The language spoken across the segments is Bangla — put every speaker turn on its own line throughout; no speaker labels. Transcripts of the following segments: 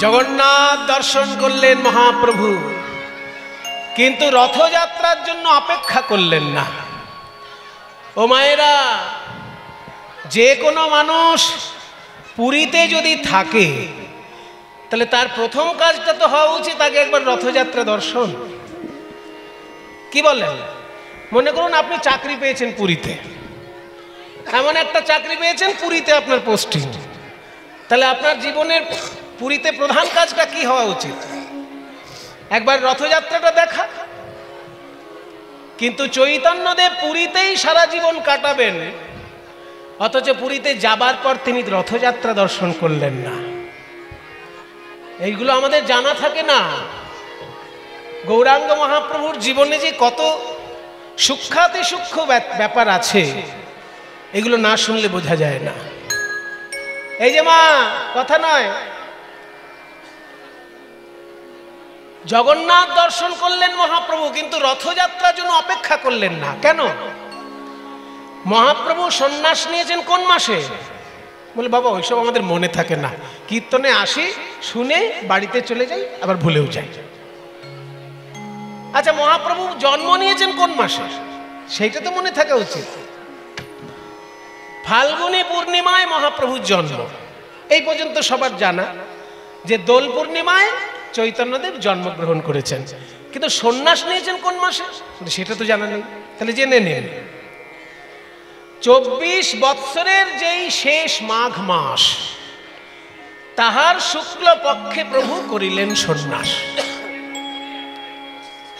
জগন্নাথ দর্শন করলেন মহাপ্রভু, কিন্তু রথযাত্রার জন্য অপেক্ষা করলেন না। ও মায়েরা, যে কোনো মানুষ পুরীতে যদি থাকে তাহলে তার প্রথম কাজটা তো হওয়া উচিত আগে একবার রথযাত্রা দর্শন। কি বলেন? মনে করুন আপনি চাকরি পেয়েছেন পুরীতে, এমন একটা চাকরি পেয়েছেন পুরীতে আপনার পোস্টিং, তাহলে আপনার জীবনের পুরীতে প্রধান কাজটা কি হওয়া উচিত? একবার রথযাত্রাটা দেখা। কিন্তু চৈতন্যদেব পুরীতেই সারা জীবন কাটাবেন, অথচ পুরীতে যাবার পর তিনি রথযাত্রা দর্শন করলেন না। এইগুলো আমাদের জানা থাকে না। গৌরাঙ্গ মহাপ্রভুর জীবনে যে কত সূক্ষ্মাতি সূক্ষ্ম ব্যাপার আছে, এগুলো না শুনলে বোঝা যায় না। এই যে মা, কথা নয়, জগন্নাথ দর্শন করলেন মহাপ্রভু, কিন্তু রথযাত্রার জন্য অপেক্ষা করলেন না। কেন? মহাপ্রভু সন্ন্যাস নিয়েছেন কোন মাসে? বলে বাবা ওইসব আমাদের মনে থাকে না, কীর্তনে আসি, শুনে বাড়িতে চলে যাই, আবার ভুলেও যাই। আচ্ছা, মহাপ্রভু জন্ম নিয়েছেন কোন মাসে? সেইটা তো মনে থাকা উচিত। ফাল্গুনী পূর্ণিমায় মহাপ্রভুর জন্ম, এই পর্যন্ত সবার জানা যে দোল পূর্ণিমায় চৈতন্যদেব জন্মগ্রহণ করেছেন, কিন্তু সন্ন্যাস নিয়েছেন কোন মাসে সেটা তো জানা নেই। তাহলে জেনে নেন, 24 বৎসরের যেই শেষ মাঘ মাস, তাহার শুক্ল পক্ষে প্রভু করিলেন সন্ন্যাস।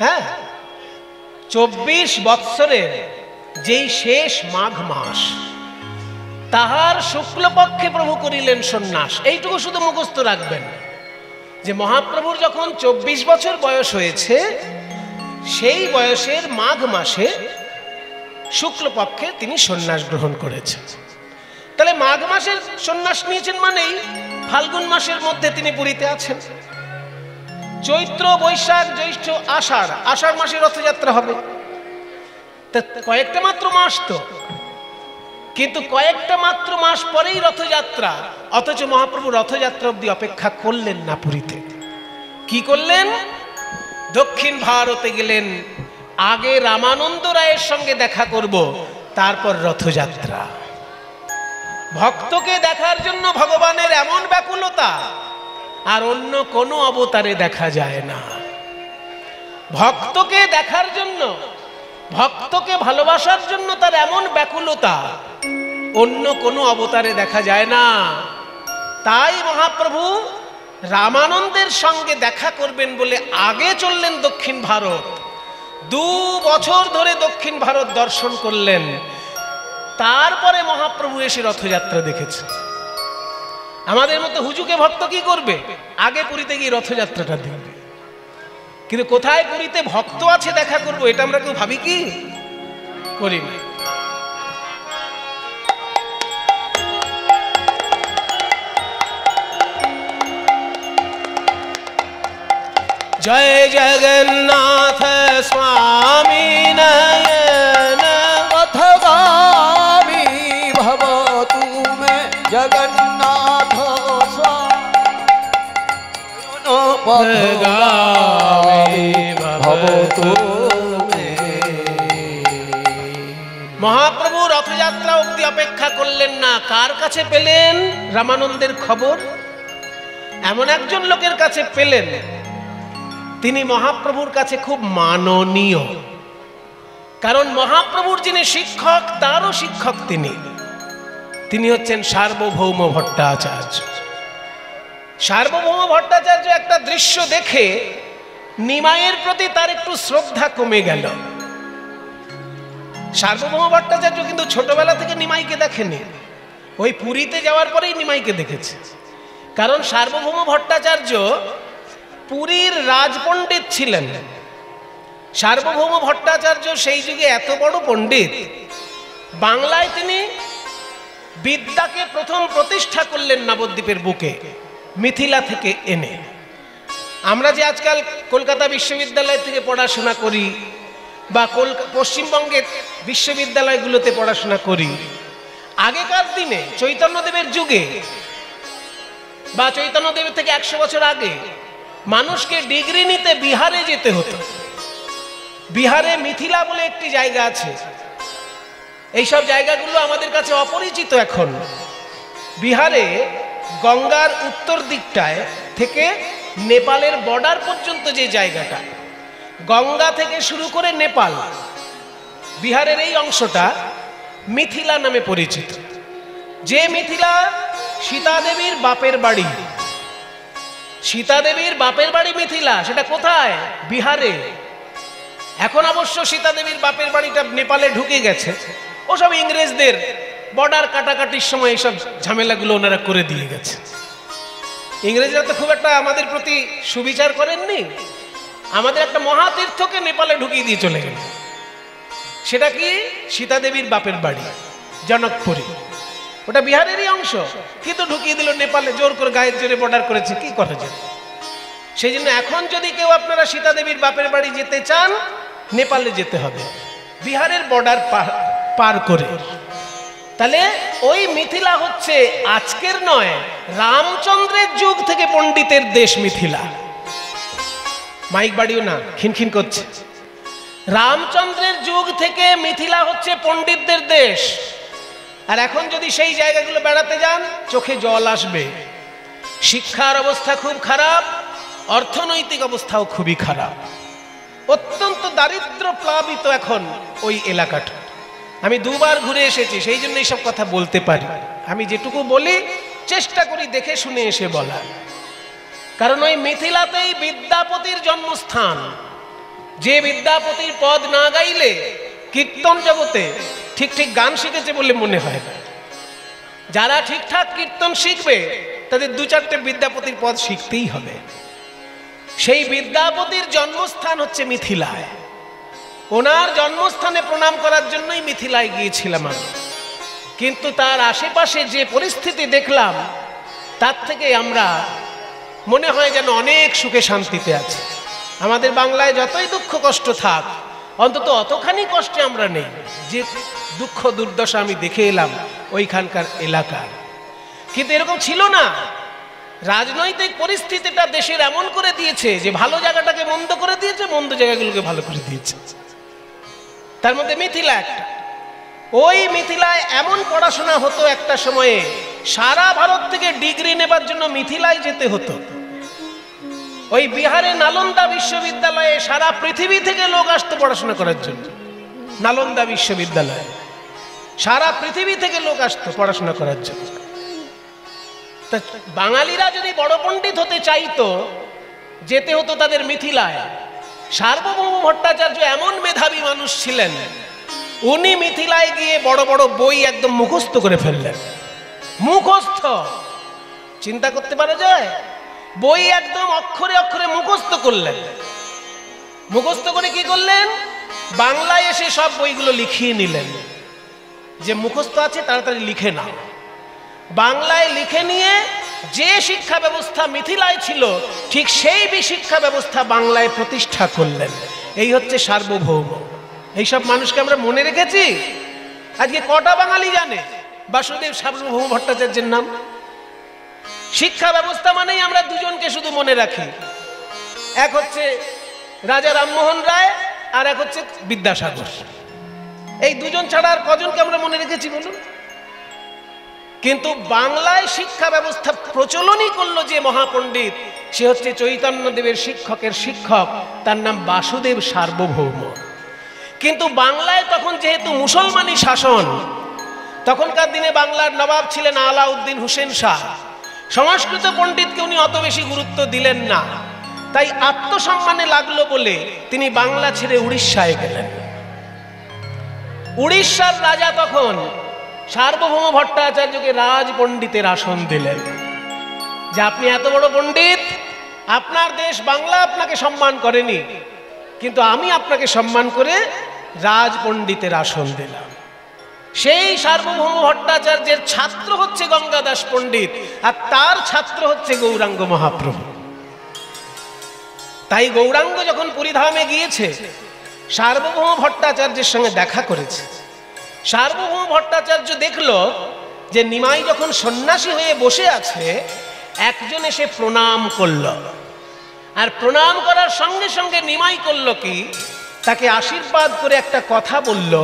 হ্যাঁ, 24 বৎসরের যেই শেষ মাঘ মাস, তাহার শুক্ল পক্ষে প্রভু করিলেন সন্ন্যাস। এইটুকু শুধু মুখস্থ রাখবেন যে মহাপ্রভুর যখন 24 বছর বয়স হয়েছে, সেই বয়সের মাঘ মাসে শুক্লপক্ষে তিনি সন্ন্যাস গ্রহণ করেছেন। তাহলে মাঘ মাসের সন্ন্যাস নিয়েছেন মানেই ফাল্গুন মাসের মধ্যে তিনি পুরীতে আছেন। চৈত্র, বৈশাখ, জ্যৈষ্ঠ, আষাঢ়, আষাঢ় মাসে রথযাত্রা হবে। কয়েকটা মাত্র মাস তো, কিন্তু কয়েকটা মাত্র মাস পরেই রথযাত্রা, অথচ মহাপ্রভু রথযাত্রা অবধি অপেক্ষা করলেন না পুরীতে। কি করলেন? দক্ষিণ ভারতে গেলেন, আগে রামানন্দ রায়ের সঙ্গে দেখা করব, তারপর রথযাত্রা। ভক্তকে দেখার জন্য ভগবানের এমন ব্যাকুলতা আর অন্য কোনো অবতারে দেখা যায় না। ভক্তকে দেখার জন্য, ভক্তকে ভালোবাসার জন্য তার এমন ব্যাকুলতা অন্য কোনো অবতারে দেখা যায় না। তাই মহাপ্রভু রামানন্দের সঙ্গে দেখা করবেন বলে আগে চললেন দক্ষিণ ভারত। 2 বছর ধরে দক্ষিণ ভারত দর্শন করলেন, তারপরে মহাপ্রভু এসে রথযাত্রা দেখেছে। আমাদের মতো হুজুকে ভক্ত কি করবে? আগে পুরীতে গিয়ে রথযাত্রাটা দেখবে। কিন্তু কোথায় পুরীতে ভক্ত আছে দেখা করব, এটা আমরা কেউ ভাবি কি? করি না। জয় জগন্নাথ স্বামী নয়ন
পথগামী ভব তুমে জগন্নাথ পথগামী ভব তুমে।
মহাপ্রভু রথযাত্রা অবধি অপেক্ষা করলেন না। কার কাছে পেলেন রামানন্দের খবর? এমন একজন লোকের কাছে পেলেন, তিনি মহাপ্রভুর কাছে খুব মাননীয়। কারণ মহাপ্রভুর যিনি শিক্ষক, তারও শিক্ষক তিনি হচ্ছেন সার্বভৌম ভট্টাচার্য। সার্বভৌম ভট্টাচার্য একটা দৃশ্য দেখে নিমাইয়ের প্রতি তার একটু শ্রদ্ধা কমে গেল। সার্বভৌম ভট্টাচার্য কিন্তু ছোটবেলা থেকে নিমাইকে দেখেনি, ওই পুরীতে যাওয়ার পরেই নিমাইকে দেখেছে। কারণ সার্বভৌম ভট্টাচার্য পুরীর রাজপণ্ডিত ছিলেন। সার্বভৌম ভট্টাচার্য সেই যুগে এত বড় পণ্ডিত, বাংলায় তিনি বিদ্যাকে প্রথম প্রতিষ্ঠা করলেন নবদ্বীপের বুকে, মিথিলা থেকে এনে। আমরা যে আজকাল কলকাতা বিশ্ববিদ্যালয় থেকে পড়াশোনা করি বা পশ্চিমবঙ্গের বিশ্ববিদ্যালয়গুলোতে পড়াশোনা করি, আগেকার দিনে চৈতন্যদেবের যুগে বা চৈতন্যদেবের থেকে 100 বছর আগে মানুষকে ডিগ্রি নিতে বিহারে যেতে হতো। বিহারে মিথিলা বলে একটি জায়গা আছে, এইসব জায়গাগুলো আমাদের কাছে অপরিচিত এখন। বিহারে গঙ্গার উত্তর দিকটায় থেকে নেপালের বর্ডার পর্যন্ত যে জায়গাটা, গঙ্গা থেকে শুরু করে নেপাল, বিহারের এই অংশটা মিথিলা নামে পরিচিত। যে মিথিলা সীতা দেবীর বাপের বাড়ি, সীতা দেবীর বাপের বাড়ি মিথিলা, সেটা কোথায়? বিহারে। এখন অবশ্য সীতা দেবীর বাপের বাড়িটা নেপালে ঢুকে গেছে, ওসব ইংরেজদের বর্ডার কাটাকাটির সময় এইসব ঝামেলাগুলো ওনারা করে দিয়ে গেছে। ইংরেজরা তো খুব একটা আমাদের প্রতি সুবিচার করেননি, আমাদের একটা মহাতীর্থকে নেপালে ঢুকিয়ে দিয়ে চলে গেল। সেটা কি? সীতা দেবীর বাপের বাড়ি জনকপুরী, ওটা বিহারেরই অংশ, কিন্তু ঢুকিয়ে দিল নেপালে, জোর করে গায়ের জোরে বর্ডার করেছে, কি করা যায়? সেই জন্য এখন যদি কেউ আপনারা সীতা দেবীর বাপের বাড়ি যেতে চান, নেপালে যেতে হবে, বিহারের বর্ডার পার করে। তাহলে ওই মিথিলা হচ্ছে আজকের নয়, রামচন্দ্রের যুগ থেকে পণ্ডিতের দেশ মিথিলা। মাইক বাড়িও না, খিনখিন করছে। রামচন্দ্রের যুগ থেকে মিথিলা হচ্ছে পণ্ডিতদের দেশ। আর এখন যদি সেই জায়গাগুলো বেড়াতে যান, চোখে জল আসবে। শিক্ষার অবস্থা খুব খারাপ, অর্থনৈতিক অবস্থাও খুবই খারাপ, অত্যন্ত দারিদ্র প্লাবিত এখন ওই এলাকাটা। আমি দুবার ঘুরে এসেছি, সেই জন্য এইসব কথা বলতে পারি। আমি যেটুকু বলি চেষ্টা করি দেখে শুনে এসে বলা, কারণ ওই মিথিলাতেই বিদ্যাপতির জন্মস্থান। যে বিদ্যাপতির পদ না গাইলে কীর্তন জগতে ঠিক ঠিক গান শিখেছে বলে মনে হয় না। যারা ঠিকঠাক কীর্তন শিখবে তাদের 2-4টে বিদ্যাপতির পদ শিখতেই হবে। সেই বিদ্যাপতির জন্মস্থান হচ্ছে মিথিলায়। ওনার জন্মস্থানে প্রণাম করার জন্যই মিথিলায় গিয়েছিলাম আমি। কিন্তু তার আশেপাশে যে পরিস্থিতি দেখলাম, তার থেকে আমরা মনে হয় যেন অনেক সুখে শান্তিতে আছে। আমাদের বাংলায় যতই দুঃখ কষ্ট থাক, অন্তত অতখানি কষ্টে আমরা নেই যে দুঃখ দুর্দশা আমি দেখে এলাম ওইখানকার এলাকার। কিন্তু এরকম ছিল না। রাজনৈতিক পরিস্থিতিটা দেশের এমন করে দিয়েছে যে ভালো জায়গাটাকে মন্দ করে দিয়েছে, মন্দ জায়গাগুলোকে ভালো করে দিয়েছে। তার মধ্যে মিথিলা একটা। ওই মিথিলায় এমন পড়াশোনা হতো একটা সময়ে, সারা ভারত থেকে ডিগ্রি নেবার জন্য মিথিলায় যেতে হতো। ওই বিহারে নালন্দা বিশ্ববিদ্যালয়ে সারা পৃথিবী থেকে লোক আসতো পড়াশোনা করার জন্য। নালন্দা বিশ্ববিদ্যালয়ে সারা পৃথিবী থেকে লোক আসতো পড়াশোনা করার জন্য। তা বাঙালিরা যদি বড় পণ্ডিত হতে চাইতো, যেতে হতো তাদের মিথিলায়। সার্বভৌম ভট্টাচার্য এমন মেধাবী মানুষ ছিলেন, উনি মিথিলায় গিয়ে বড় বড় বই একদম মুখস্থ করে ফেললেন। মুখস্থ, চিন্তা করতে পারা যায়? বই একদম অক্ষরে অক্ষরে মুখস্থ করলেন। মুখস্থ করে কি করলেন? বাংলায় এসে সব বইগুলো লিখিয়ে নিলেন, যে মুখস্থ আছে তাড়াতাড়ি লিখে নাও। বাংলায় লিখে নিয়ে যে শিক্ষা ব্যবস্থা মিথিলায় ছিল, ঠিক সেই শিক্ষা ব্যবস্থা বাংলায় প্রতিষ্ঠা করলেন। এই হচ্ছে সার্বভৌম। এইসব মানুষকে আমরা মনে রেখেছি? আজকে কটা বাঙালি জানে বাসুদেব সার্বভৌম ভট্টাচার্যের নাম? শিক্ষা ব্যবস্থা মানেই আমরা দুজনকে শুধু মনে রাখি, এক হচ্ছে রাজা রামমোহন রায় আর এক হচ্ছে বিদ্যাসাগর। এই দুজন ছাড়া আর কজনকে আমরা মনে রেখেছি বলুন? কিন্তু বাংলায় শিক্ষা ব্যবস্থা প্রচলনই করলো যে মহাপণ্ডিত, সে হচ্ছে চৈতন্যদেবের শিক্ষকের শিক্ষক, তার নাম বাসুদেব সার্বভৌম। কিন্তু বাংলায় তখন যেহেতু মুসলমানি শাসন, তখনকার দিনে বাংলার নবাব ছিলেন আলাউদ্দিন হোসেন শাহ। সংস্কৃত পণ্ডিতকে উনি অত বেশি গুরুত্ব দিলেন না, তাই আত্মসম্মানে লাগলো বলে তিনি বাংলা ছেড়ে উড়িষ্যায় গেলেন। উড়িষ্যার রাজা তখন সার্বভৌম ভট্টাচার্যকে রাজ পণ্ডিতের আসন দিলেন, যে আপনি এত বড় পণ্ডিত, আপনার দেশ বাংলা আপনাকে সম্মান করেনি, কিন্তু আমি আপনাকে সম্মান করে রাজ পণ্ডিতের আসন দিলাম। সেই সার্বভৌম ভট্টাচার্যের ছাত্র হচ্ছে গঙ্গাদাস পণ্ডিত, আর তার ছাত্র হচ্ছে গৌরাঙ্গ মহাপ্রভু। তাই গৌরাঙ্গ যখন পুরীধামে গিয়েছে, সার্বভৌম ভট্টাচার্যের সঙ্গে দেখা করেছে। সার্বভৌম ভট্টাচার্য দেখল যে নিমাই যখন সন্ন্যাসী হয়ে বসে আছে, একজন এসে প্রণাম করল, আর প্রণাম করার সঙ্গে সঙ্গে নিমাই করল কি, তাকে আশীর্বাদ করে একটা কথা বলল,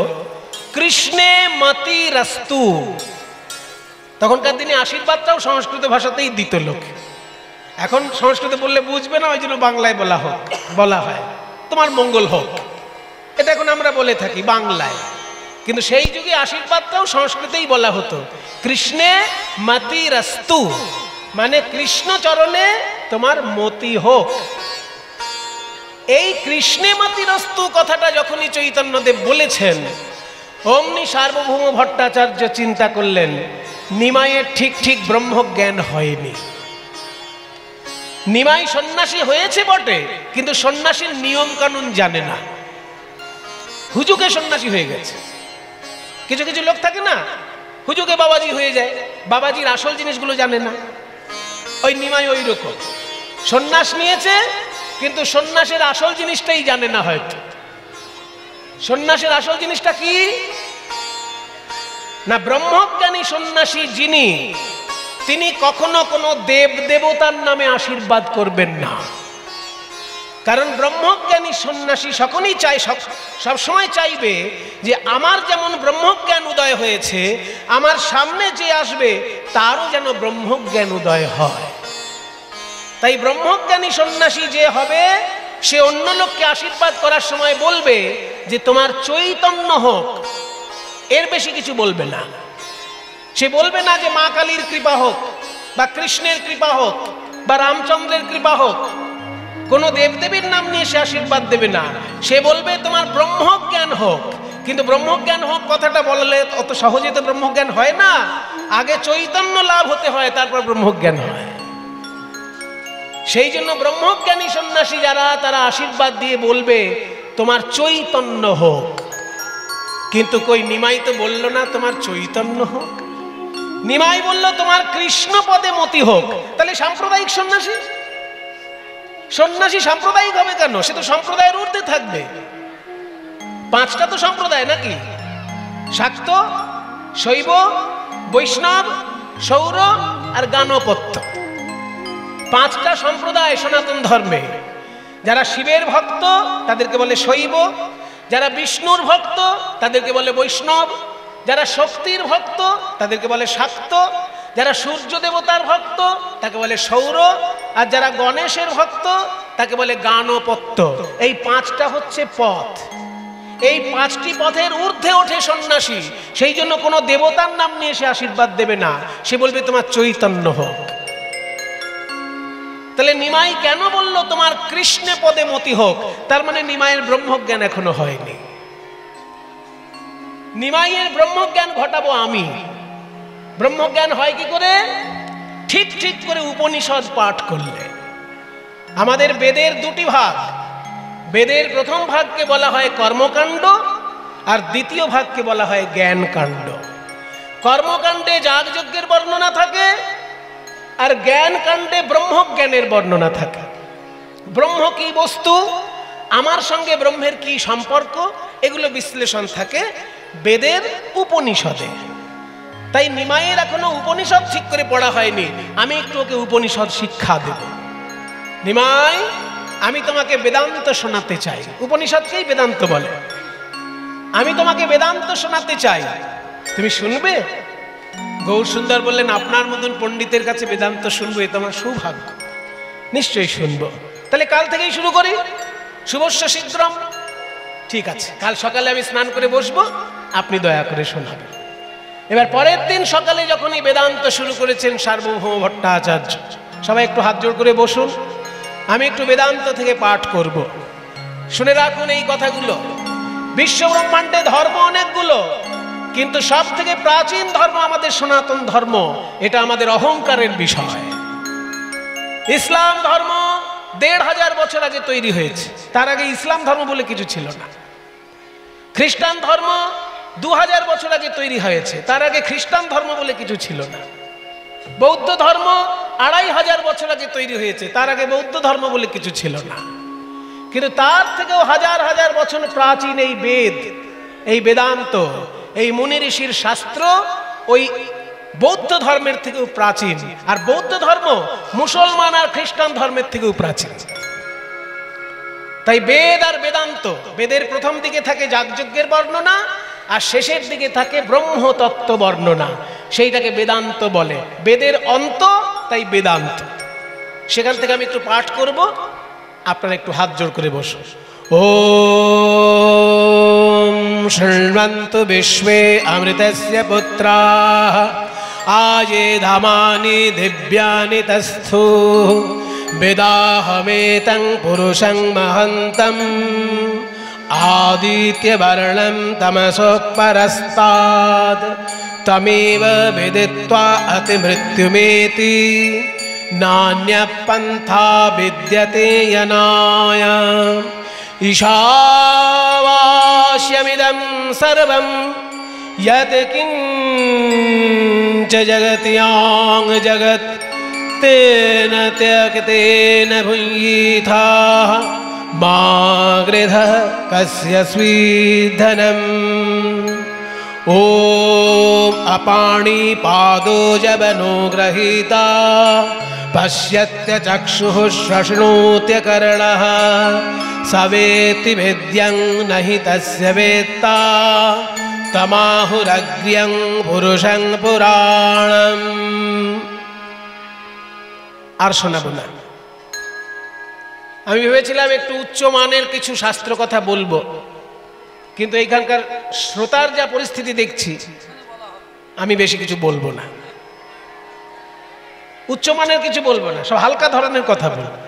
কৃষ্ণে মতি রস্তু। তখনকার দিনে আশীর্বাদটাও সংস্কৃত ভাষাতেই দিত লোক, এখন সংস্কৃতে বললে বুঝবে না, ওই জন্য বাংলায় বলা হয় তোমার মঙ্গল হোক, এটা এখন আমরা বলে থাকি বাংলায়, কিন্তু সেই যুগে আশীর্বাদটাও সংস্কৃতেই বলা হতো, কৃষ্ণে মতি রস্তু, মানে কৃষ্ণ চরণে তোমার মতি হোক। এই কৃষ্ণে মতি রস্তু কথাটা যখনই চৈতন্যদেব বলেছেন, অমনি সার্বভৌম ভট্টাচার্য চিন্তা করলেন, নিমাইয়ের ঠিক ঠিক ব্রহ্মজ্ঞান হয়নি। নিমাই সন্ন্যাসী হয়েছে বটে, কিন্তু সন্ন্যাসীর নিয়ম কানুন জানে না, হুজুকে সন্ন্যাসী হয়ে গেছে। কিছু কিছু লোক থাকে না, হুজুকে বাবাজি হয়ে যায়, বাবাজির আসল জিনিসগুলো জানে না। ওই নিমাই ওই রকম, সন্ন্যাস নিয়েছে কিন্তু সন্ন্যাসের আসল জিনিসটাই জানে না। হয়তো সন্ন্যাসের আসল জিনিসটা কি না, ব্রহ্মজ্ঞানী সন্ন্যাসী যিনি, তিনি কখনো কোনো দেব দেবতার নামে আশীর্বাদ করবেন না। কারণ ব্রহ্মজ্ঞানী সন্ন্যাসী সকলেই চায়, সবসময় চাইবে যে আমার যেমন ব্রহ্মজ্ঞান উদয় হয়েছে, আমার সামনে যে আসবে তারও যেন ব্রহ্মজ্ঞান উদয় হয়। তাই ব্রহ্মজ্ঞানী সন্ন্যাসী যে হবে, সে অন্য লোককে আশীর্বাদ করার সময় বলবে যে তোমার চৈতন্য হোক, এর বেশি কিছু বলবে না। সে বলবে না যে মা কালীর কৃপা হোক, বা কৃষ্ণের কৃপা হোক, বা রামচন্দ্রের কৃপা হোক, কোনো দেবদেবীর নাম নিয়ে সে আশীর্বাদ দেবে না। সে বলবে তোমার ব্রহ্মজ্ঞান হোক। কিন্তু ব্রহ্মজ্ঞান হোক কথাটা বললে অত সহজে তো ব্রহ্মজ্ঞান হয় না, আগে চৈতন্য লাভ হতে হয়, তারপর ব্রহ্মজ্ঞান হয়। সেই জন্য ব্রহ্মজ্ঞানী সন্ন্যাসী যারা, তারা আশীর্বাদ দিয়ে বলবে তোমার চৈতন্য হোক। কিন্তু কই নিমাই তো বলল না তোমার চৈতন্য হোক, নিমাই বলল তোমার কৃষ্ণ পদে মতি হোক। তাহলে সাম্প্রদায়িক সন্ন্যাসী, সন্ন্যাসী সাম্প্রদায়িক হবে কেন? সে তো সম্প্রদায়ের ঊর্ধ্বে থাকবে। পাঁচটা তো সম্প্রদায় নাকি, শাক্ত, শৈব, বৈষ্ণব, সৌর আর গাণপত্য, পাঁচটা সম্প্রদায় সনাতন ধর্মে। যারা শিবের ভক্ত তাদেরকে বলে শৈব, যারা বিষ্ণুর ভক্ত তাদেরকে বলে বৈষ্ণব, যারা শক্তির ভক্ত তাদেরকে বলে শাক্ত, যারা সূর্য দেবতার ভক্ত তাকে বলে সৌর, আর যারা গণেশের ভক্ত তাকে বলে গাণপত্য। এই পাঁচটা হচ্ছে পথ। এই পাঁচটি পথের ঊর্ধ্বে ওঠে সন্ন্যাসী। সেই জন্য কোনো দেবতার নাম নিয়ে সে আশীর্বাদ দেবে না, সে বলবে তোমার চৈতন্য হোক। তাহলে নিমাই কেন বলল তোমার কৃষ্ণে পদে মতি হোক? তার মানে নিমাইয়ের ব্রহ্মজ্ঞান এখনো হয়নি। নিমাইয়ের ব্রহ্মজ্ঞান ঘটাবো আমি। ব্রহ্মজ্ঞান হয় কি করে? ঠিক ঠিক করে উপনিষদ পাঠ করলে। আমাদের বেদের দুটি ভাগ, বেদের প্রথম ভাগকে বলা হয় কর্মকাণ্ড, আর দ্বিতীয় ভাগকে বলা হয় জ্ঞানকাণ্ড। কর্মকাণ্ডে যাগযজ্ঞের বর্ণনা থাকে, আর জ্ঞান কাণ্ডে ব্রহ্মজ্ঞানের বর্ণনা থাকে। ব্রহ্ম কি বস্তু, আমার সঙ্গে ব্রহ্মের কি সম্পর্ক, এগুলো বিশ্লেষণ থাকে বেদের উপনিষদে। তাই নিমাইয়ের এখনো উপনিষদ ঠিক করে পড়া হয়নি। আমি একটু ওকে উপনিষদ শিক্ষা দেব। নিমাই, আমি তোমাকে বেদান্ত শোনাতে চাই। উপনিষদকেই বেদান্ত বলে। আমি তোমাকে বেদান্ত শোনাতে চাই, তুমি শুনবে? গৌরসুন্দর বললেন, আপনার মতন পণ্ডিতের কাছে বেদান্ত শুনবো, এ তোমার সৌভাগ্য। নিশ্চয়ই শুনবো। তাহলে কাল থেকেই শুরু করি। শুভস্য শীঘ্রম। ঠিক আছে, কাল সকালে আমি স্নান করে বসবো, আপনি দয়া করে শোনাবেন। এবার পরের দিন সকালে যখনই বেদান্ত শুরু করেছেন সার্বভৌম ভট্টাচার্য, সবাই একটু হাত জোড় করে বসুন, আমি একটু বেদান্ত থেকে পাঠ করব। শুনে রাখুন এই কথাগুলো। বিশ্ব ব্রহ্মাণ্ডে ধর্ম অনেকগুলো, কিন্তু সব থেকে প্রাচীন ধর্ম আমাদের সনাতন ধর্ম। এটা আমাদের অহংকারের বিষয়। ইসলাম ধর্ম ১৫০০ বছর আগে তৈরি হয়েছে। তার আগে ইসলাম ধর্ম বলে কিছু ছিল না। খ্রিস্টান ধর্ম ২০০০ বছর আগে তৈরি হয়েছে। তার আগে খ্রিস্টান ধর্ম বলে কিছু ছিল না। বৌদ্ধ ধর্ম ২৫০০ বছর আগে তৈরি হয়েছে। তার আগে বৌদ্ধ ধর্ম বলে কিছু ছিল না। কিন্তু তার থেকেও হাজার হাজার বছর প্রাচীন এই বেদ, এই বেদান্ত, এই মুনি ঋষির শাস্ত্র, ওই বৌদ্ধ ধর্মের থেকেও প্রাচীন, আর বৌদ্ধ ধর্ম মুসলমান আর খ্রিস্টান ধর্মের থেকেও প্রাচীন। তাই বেদ আর বেদান্ত, বেদের প্রথম দিকে থাকে যাগযজ্ঞের বর্ণনা, আর শেষের দিকে থাকে ব্রহ্মতত্ত্ব বর্ণনা, সেইটাকে বেদান্ত বলে। বেদের অন্ত, তাই বেদান্ত। সেখান থেকে আমি একটু পাঠ করব, আপনারা একটু হাত জোড় করে বসুন। ওম শৃণ্বন্তু বিশ্বে অমৃতস্য পুত্রাঃ আজে ধামানি দিব্যানি তস্থু বেদাহমেতং পুরুষং মহন্তম আদিত্যবর্ণং তমসো পরস্তাদ তমেব বিদিত্বা অতিমৃত্যুমেতি নান্যঃ পন্থা বিদ্যতে యనాయ ঈশাవాస్యమిదం సర్వం యత్ కించ జగత్యాం జగత్ తేన త్యక్తేన భుంయీథాః మా గృధః కస్య స్వీధనం। ఓం అపాణిపాదో జబనో గ్రహీతా పశ్యత్య చక్షుః శ్వశృణోత్య కర్ణః సవేతి వేద్యం నహి తస్య వేత్తా తమాహురగ్ర్యం పురుషం పురాణం। আর শোনাবো না। আমি ভেবেছিলাম একটু উচ্চ মানের কিছু শাস্ত্র কথা বলবো, কিন্তু এইখানকার শ্রোতার যা পরিস্থিতি দেখছি, আমি বেশি কিছু বলবো না। উচ্চমানের কিছু বলবো না, সব হালকা ধরনের কথা বলবো।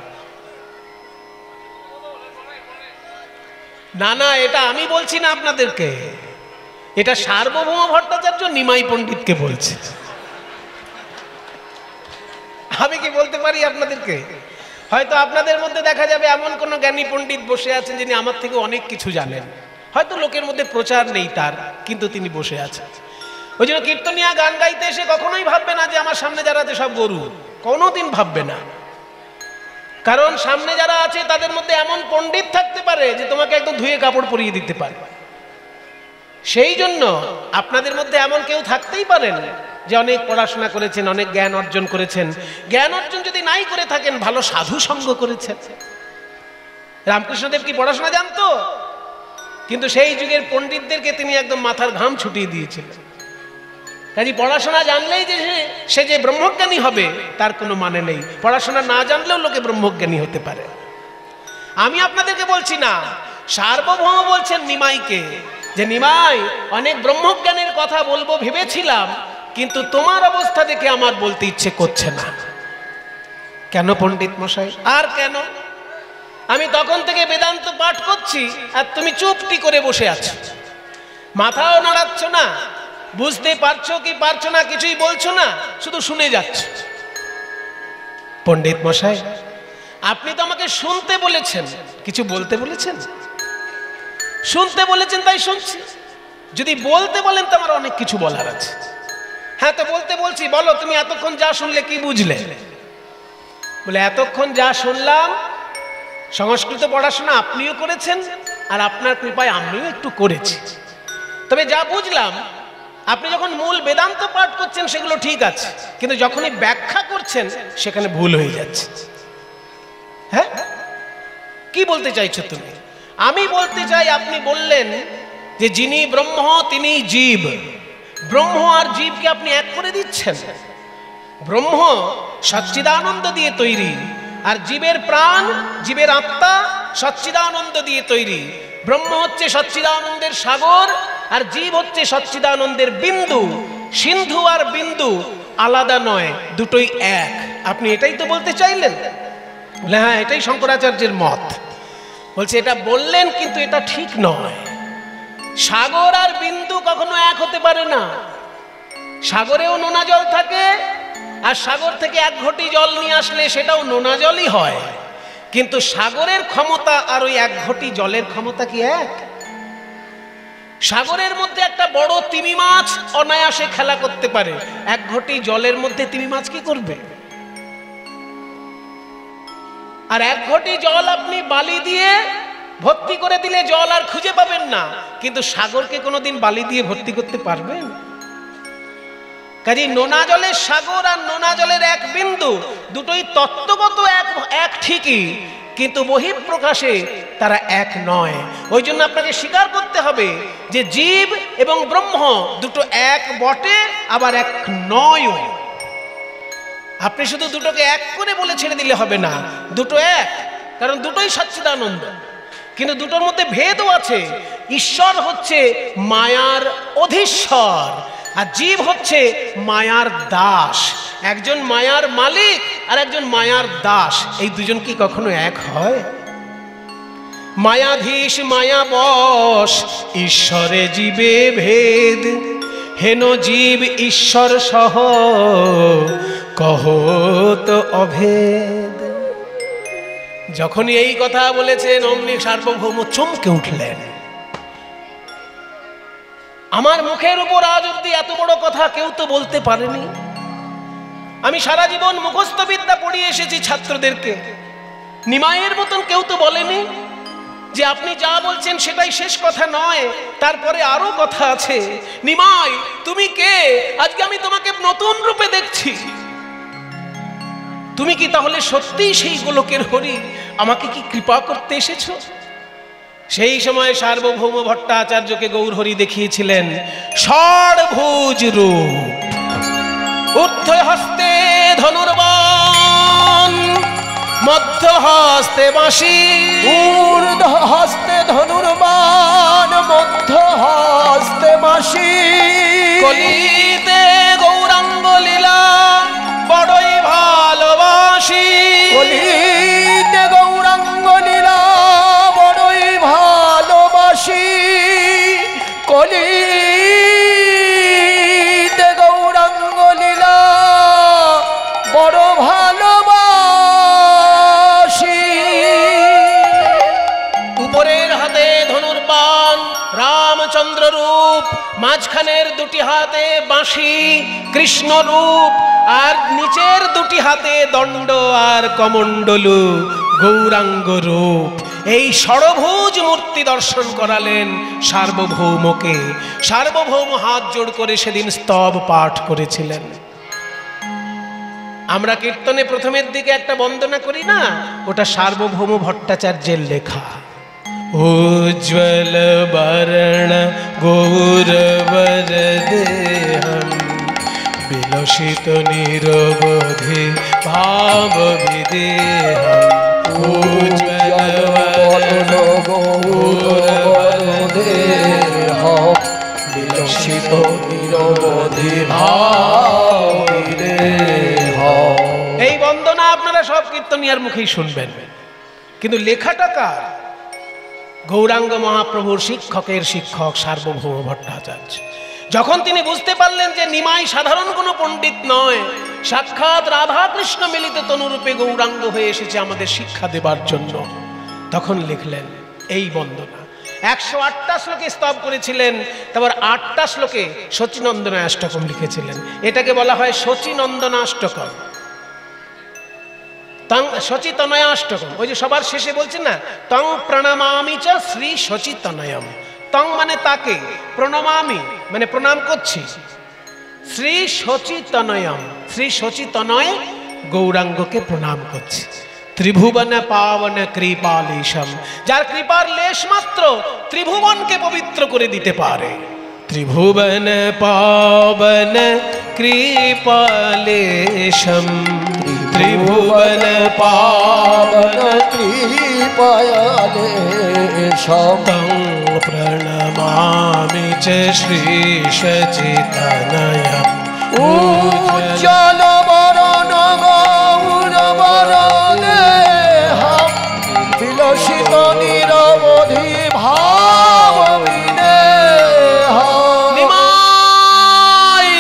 না না, এটা আমি বলছি না আপনাদেরকে, এটা সার্বভৌম ভট্টাচার্য নিমাই পণ্ডিতকে বলছে। আমি কি বলতে পারি আপনাদেরকে? হয়তো আপনাদের মধ্যে দেখা যাবে এমন কোন জ্ঞানী পণ্ডিত বসে আছেন যিনি আমার থেকে অনেক কিছু জানেন, হয়তো লোকের মধ্যে প্রচার নেই তার, কিন্তু তিনি বসে আছেন। ওই জন্য কীর্তনিয়া গান গাইতে এসে কখনোই ভাববে না যে আমার সামনে যারা আছে সব গরু, কোনোদিন ভাববে না। কারণ সামনে যারা আছে তাদের মধ্যে এমন পণ্ডিত থাকতে পারে যে তোমাকে একদম ধুয়ে কাপড় পরিয়ে দিতে পারে। সেই জন্য আপনাদের মধ্যে এমন কেউ থাকতেই পারেন যে অনেক পড়াশোনা করেছেন, অনেক জ্ঞান অর্জন করেছেন। জ্ঞান অর্জন যদি নাই করে থাকেন, ভালো সাধু সঙ্গ করেছেন। রামকৃষ্ণদেব কি পড়াশোনা জানতো? কিন্তু সেই যুগের পণ্ডিতদেরকে তিনি একদম মাথার ঘাম ছুটিয়ে দিয়েছিলেন। কাজে পড়াশোনা জানলেই যে সে যে ব্রহ্মজ্ঞানী হবে তার কোনো মানে নেই। পড়াশোনা না জানলেও লোকে ব্রহ্মজ্ঞানী হতে পারে। আমি আপনাদেরকে বলছি না, সার্বভৌম বলছেন নিমাইকে যে নিমাই, অনেক ব্রহ্মজ্ঞানের কথা বলবো ভেবেছিলাম, কিন্তু তোমার অবস্থা দেখে আমার বলতে ইচ্ছে করছে না। কেন পণ্ডিত মশাই? আর কেন? আমি তখন থেকে বেদান্ত পাঠ করছি আর তুমি চুপটি করে বসে আছো, মাথাও নাড়াচ্ছ না, বুঝতে পারছো কি পারছো না কিছুই বলছো না, শুধু শুনে যাচ্ছ। পণ্ডিত মশাই, আপনি তো আমাকে শুনতে বলেছেন, কিছু বলতে বলেছেন? শুনতে বলেছেন তাই শুনছি। যদি বলতে বলেন তো আমার অনেক কিছু বলার আছে। হ্যাঁ, তো বলতে বলছি, বলো তুমি এতক্ষণ যা শুনলে কি বুঝলে? বলে এতক্ষণ যা শুনলাম, সংস্কৃত পড়াশোনা আপনিও করেছেন আর আপনার কৃপায় আমিও একটু করেছি। তবে যা বুঝলাম, আপনি যখন মূল বেদান্ত পাঠ করছেন সেগুলো ঠিক আছে, কিন্তু যখনই ব্যাখ্যা করছেন সেখানে ভুল হয়ে যাচ্ছে। হ্যাঁ, কি বলতে চাইছো তুমি? আমি বলতে চাই, আপনি বললেন যে যিনি ব্রহ্ম তিনি জীব। ব্রহ্ম আর জীবকে আপনি এক করে দিচ্ছেন। ব্রহ্ম সচ্চিদানন্দ দিয়ে তৈরি, আর জীবের প্রাণ, জীবের আত্মা সচ্চিদানন্দ দিয়ে তৈরি। ব্রহ্ম হচ্ছে সচ্চিদানন্দের সাগর, আর জীব হচ্ছে সচ্চিদানন্দের বিন্দু। সিন্ধু আর বিন্দু আলাদা নয়, দুটোই এক। আপনি এটাই তো বলতে চাইলেন? বলে হ্যাঁ, এটাই শঙ্করাচার্যের মত। বলছে এটা বললেন, কিন্তু এটা ঠিক নয়। সাগর আর বিন্দু কখনো এক হতে পারে না। সাগরেও নোনা জল থাকে, আর সাগর থেকে এক ঘটি জল নিয়ে আসলে সেটাও নোনা জলই হয়। কিন্তু সাগরের ক্ষমতা আর ওই এক ঘটি জলের ক্ষমতা কি এক? সাগরের মধ্যে একটা বড় তিমি মাছ অনায়াসে খেলা করতে পারে, এক ঘটি জলের মধ্যে তিমি মাছ কি করবে? আর এক ঘটি জল আপনি বালি দিয়ে ভর্তি করে দিলে জল আর খুঁজে পাবেন না, কিন্তু সাগরকে কোনোদিন বালি দিয়ে ভর্তি করতে পারবেন? কাজেই নোনা জলের সাগর আর নোনা জলের এক বিন্দু দুটোই তত্ত্বগত এক ঠিকই, কিন্তু বহিঃপ্রকাশে তারা এক নয়। ওই জন্য আপনাকে স্বীকার করতে হবে যে জীব এবং ব্রহ্ম দুটো এক বটে, আবার এক নয়ও। আপনি শুধু দুটোকে এক করে বলে ছেড়ে দিলে হবে না, দুটো এক, কারণ দুটোই সচ্চিদানন্দ, কিন্তু দুটোর মধ্যে ভেদও আছে। ঈশ্বর হচ্ছে মায়ার অধীশ্বর, আর জীব হচ্ছে মায়ার দাস। একজন মায়ার মালিক আর একজন মায়ার দাস, এই দুজন কি কখনো এক হয়? মায়াধীশ মায়া বশ, ঈশ্বরে জীবে ভেদ, হেন জীব ঈশ্বর সহ কহত অভেদ। যখনই এই কথা বলেছেন অমনি সার্বভৌম চমকে উঠলেন। আমার মুখের উপর আজ অব্দি এত বড় কথা কেউ তো বলতে পারেনি। আমি সারা জীবন মুখস্থ বিদ্যা পড়িয়ে এসেছি ছাত্রদেরকে, নিমাইয়ের মতন কেউ তো বলেনি যে আপনি যা বলছেন সেটাই শেষ কথা নয়, তারপরে আরো কথা আছে। নিমাই তুমি কে? আজকে আমি তোমাকে নতুন রূপে দেখছি। তুমি কি তাহলে সত্যিই সেই গোলকের হরি? আমাকে কি কৃপা করতে এসেছো? সেই সময় সার্বভৌম ভট্টাচার্যকে গৌরহরি দেখিয়েছিলেন ষড়ভুজ রূপ। ঊর্ধ্ব হস্তে ধনুর্বাণ, মধ্য হস্তে বাঁশি,
ঊর্ধ্ব হস্তে ধনুর্বাণ, মধ্য হস্তে বাঁশি।
কলিতে গৌরাঙ্গ লীলা বড়ই ভালোবাসি,
কলিতে গৌরাঙ্গ লীলা বড়ই ভালোবাসি। কলিতে গৌরাঙ্গ লীলা বড় ভালোবাসি।
উপরের হাতে ধনুর্বাণ রামচন্দ্র রূপ, মাঝখানের দুটি হাতে বাঁশি কৃষ্ণ রূপ, আর নিচের দুটি হাতে দণ্ড আর কমণ্ডলু গৌরাঙ্গ রূপ। এই ষড়ভুজ মূর্তি দর্শন করালেন সার্বভৌমকে। সার্বভৌম হাত জোড় করে সেদিন স্তব পাঠ করেছিলেন। আমরা কীর্তনে প্রথমের দিকে একটা বন্দনা করি না, ওটা সার্বভৌম ভট্টাচার্যের লেখা। উজ্জ্বল বর্ণ গৌরবর দেহম, বিলসিত নিরবধি ভাব বিদেহম। উজ্জ্বল বর্ণ গৌরবর দেহম, বিলসিত নিরবধি ভাব বিদেহম। এই বন্দনা আপনারা সব কীর্তনিয়ার মুখেই শুনবেন, কিন্তু লেখাটা কার? গৌরাঙ্গ মহাপ্রভুর শিক্ষকের শিক্ষক সার্বভৌম ভট্টাচার্য। যখন তিনি বুঝতে পারলেন যে নিমাই সাধারণ কোনো পণ্ডিত নয়, সাক্ষাৎ রাধা কৃষ্ণ মিলিত তনুরূপে গৌরাঙ্গ হয়ে এসেছে আমাদের শিক্ষা দেবার জন্য, তখন লিখলেন এই বন্দনা। 108টা শ্লোকে স্তব করেছিলেন, তারপর 8টা শ্লোকে শচীনন্দনাষ্টকম লিখেছিলেন। এটাকে বলা হয় শচীনন্দনাষ্টকম, শচীতনয়াষ্টকম। ওই যে সবার শেষে বলছেন না, তং প্রণমামি চ শ্রী শচীতনয়ম। তং মানে তাকে, প্রণমামি মানে প্রণাম করছি, শ্রী শচীতনয়ম, শ্রী শচীতনয় গৌরাঙ্গকে প্রণাম করছি। ত্রিভুবন পাবন কৃপালেশম, যার কৃপার লেশ মাত্র ত্রিভুবনকে পবিত্র করে দিতে পারে। ত্রিভুবন পাবন কৃপালেশম, ত্রিভুবন পাবন
কৃপালেশম।
তং প্রণমামি চ শ্রী শচীতনয়ম।
উজ্জ্বল বরণ গৌরবর দেহম, বিলসিত নিরবধি ভাব বিদেহম।
নিমাই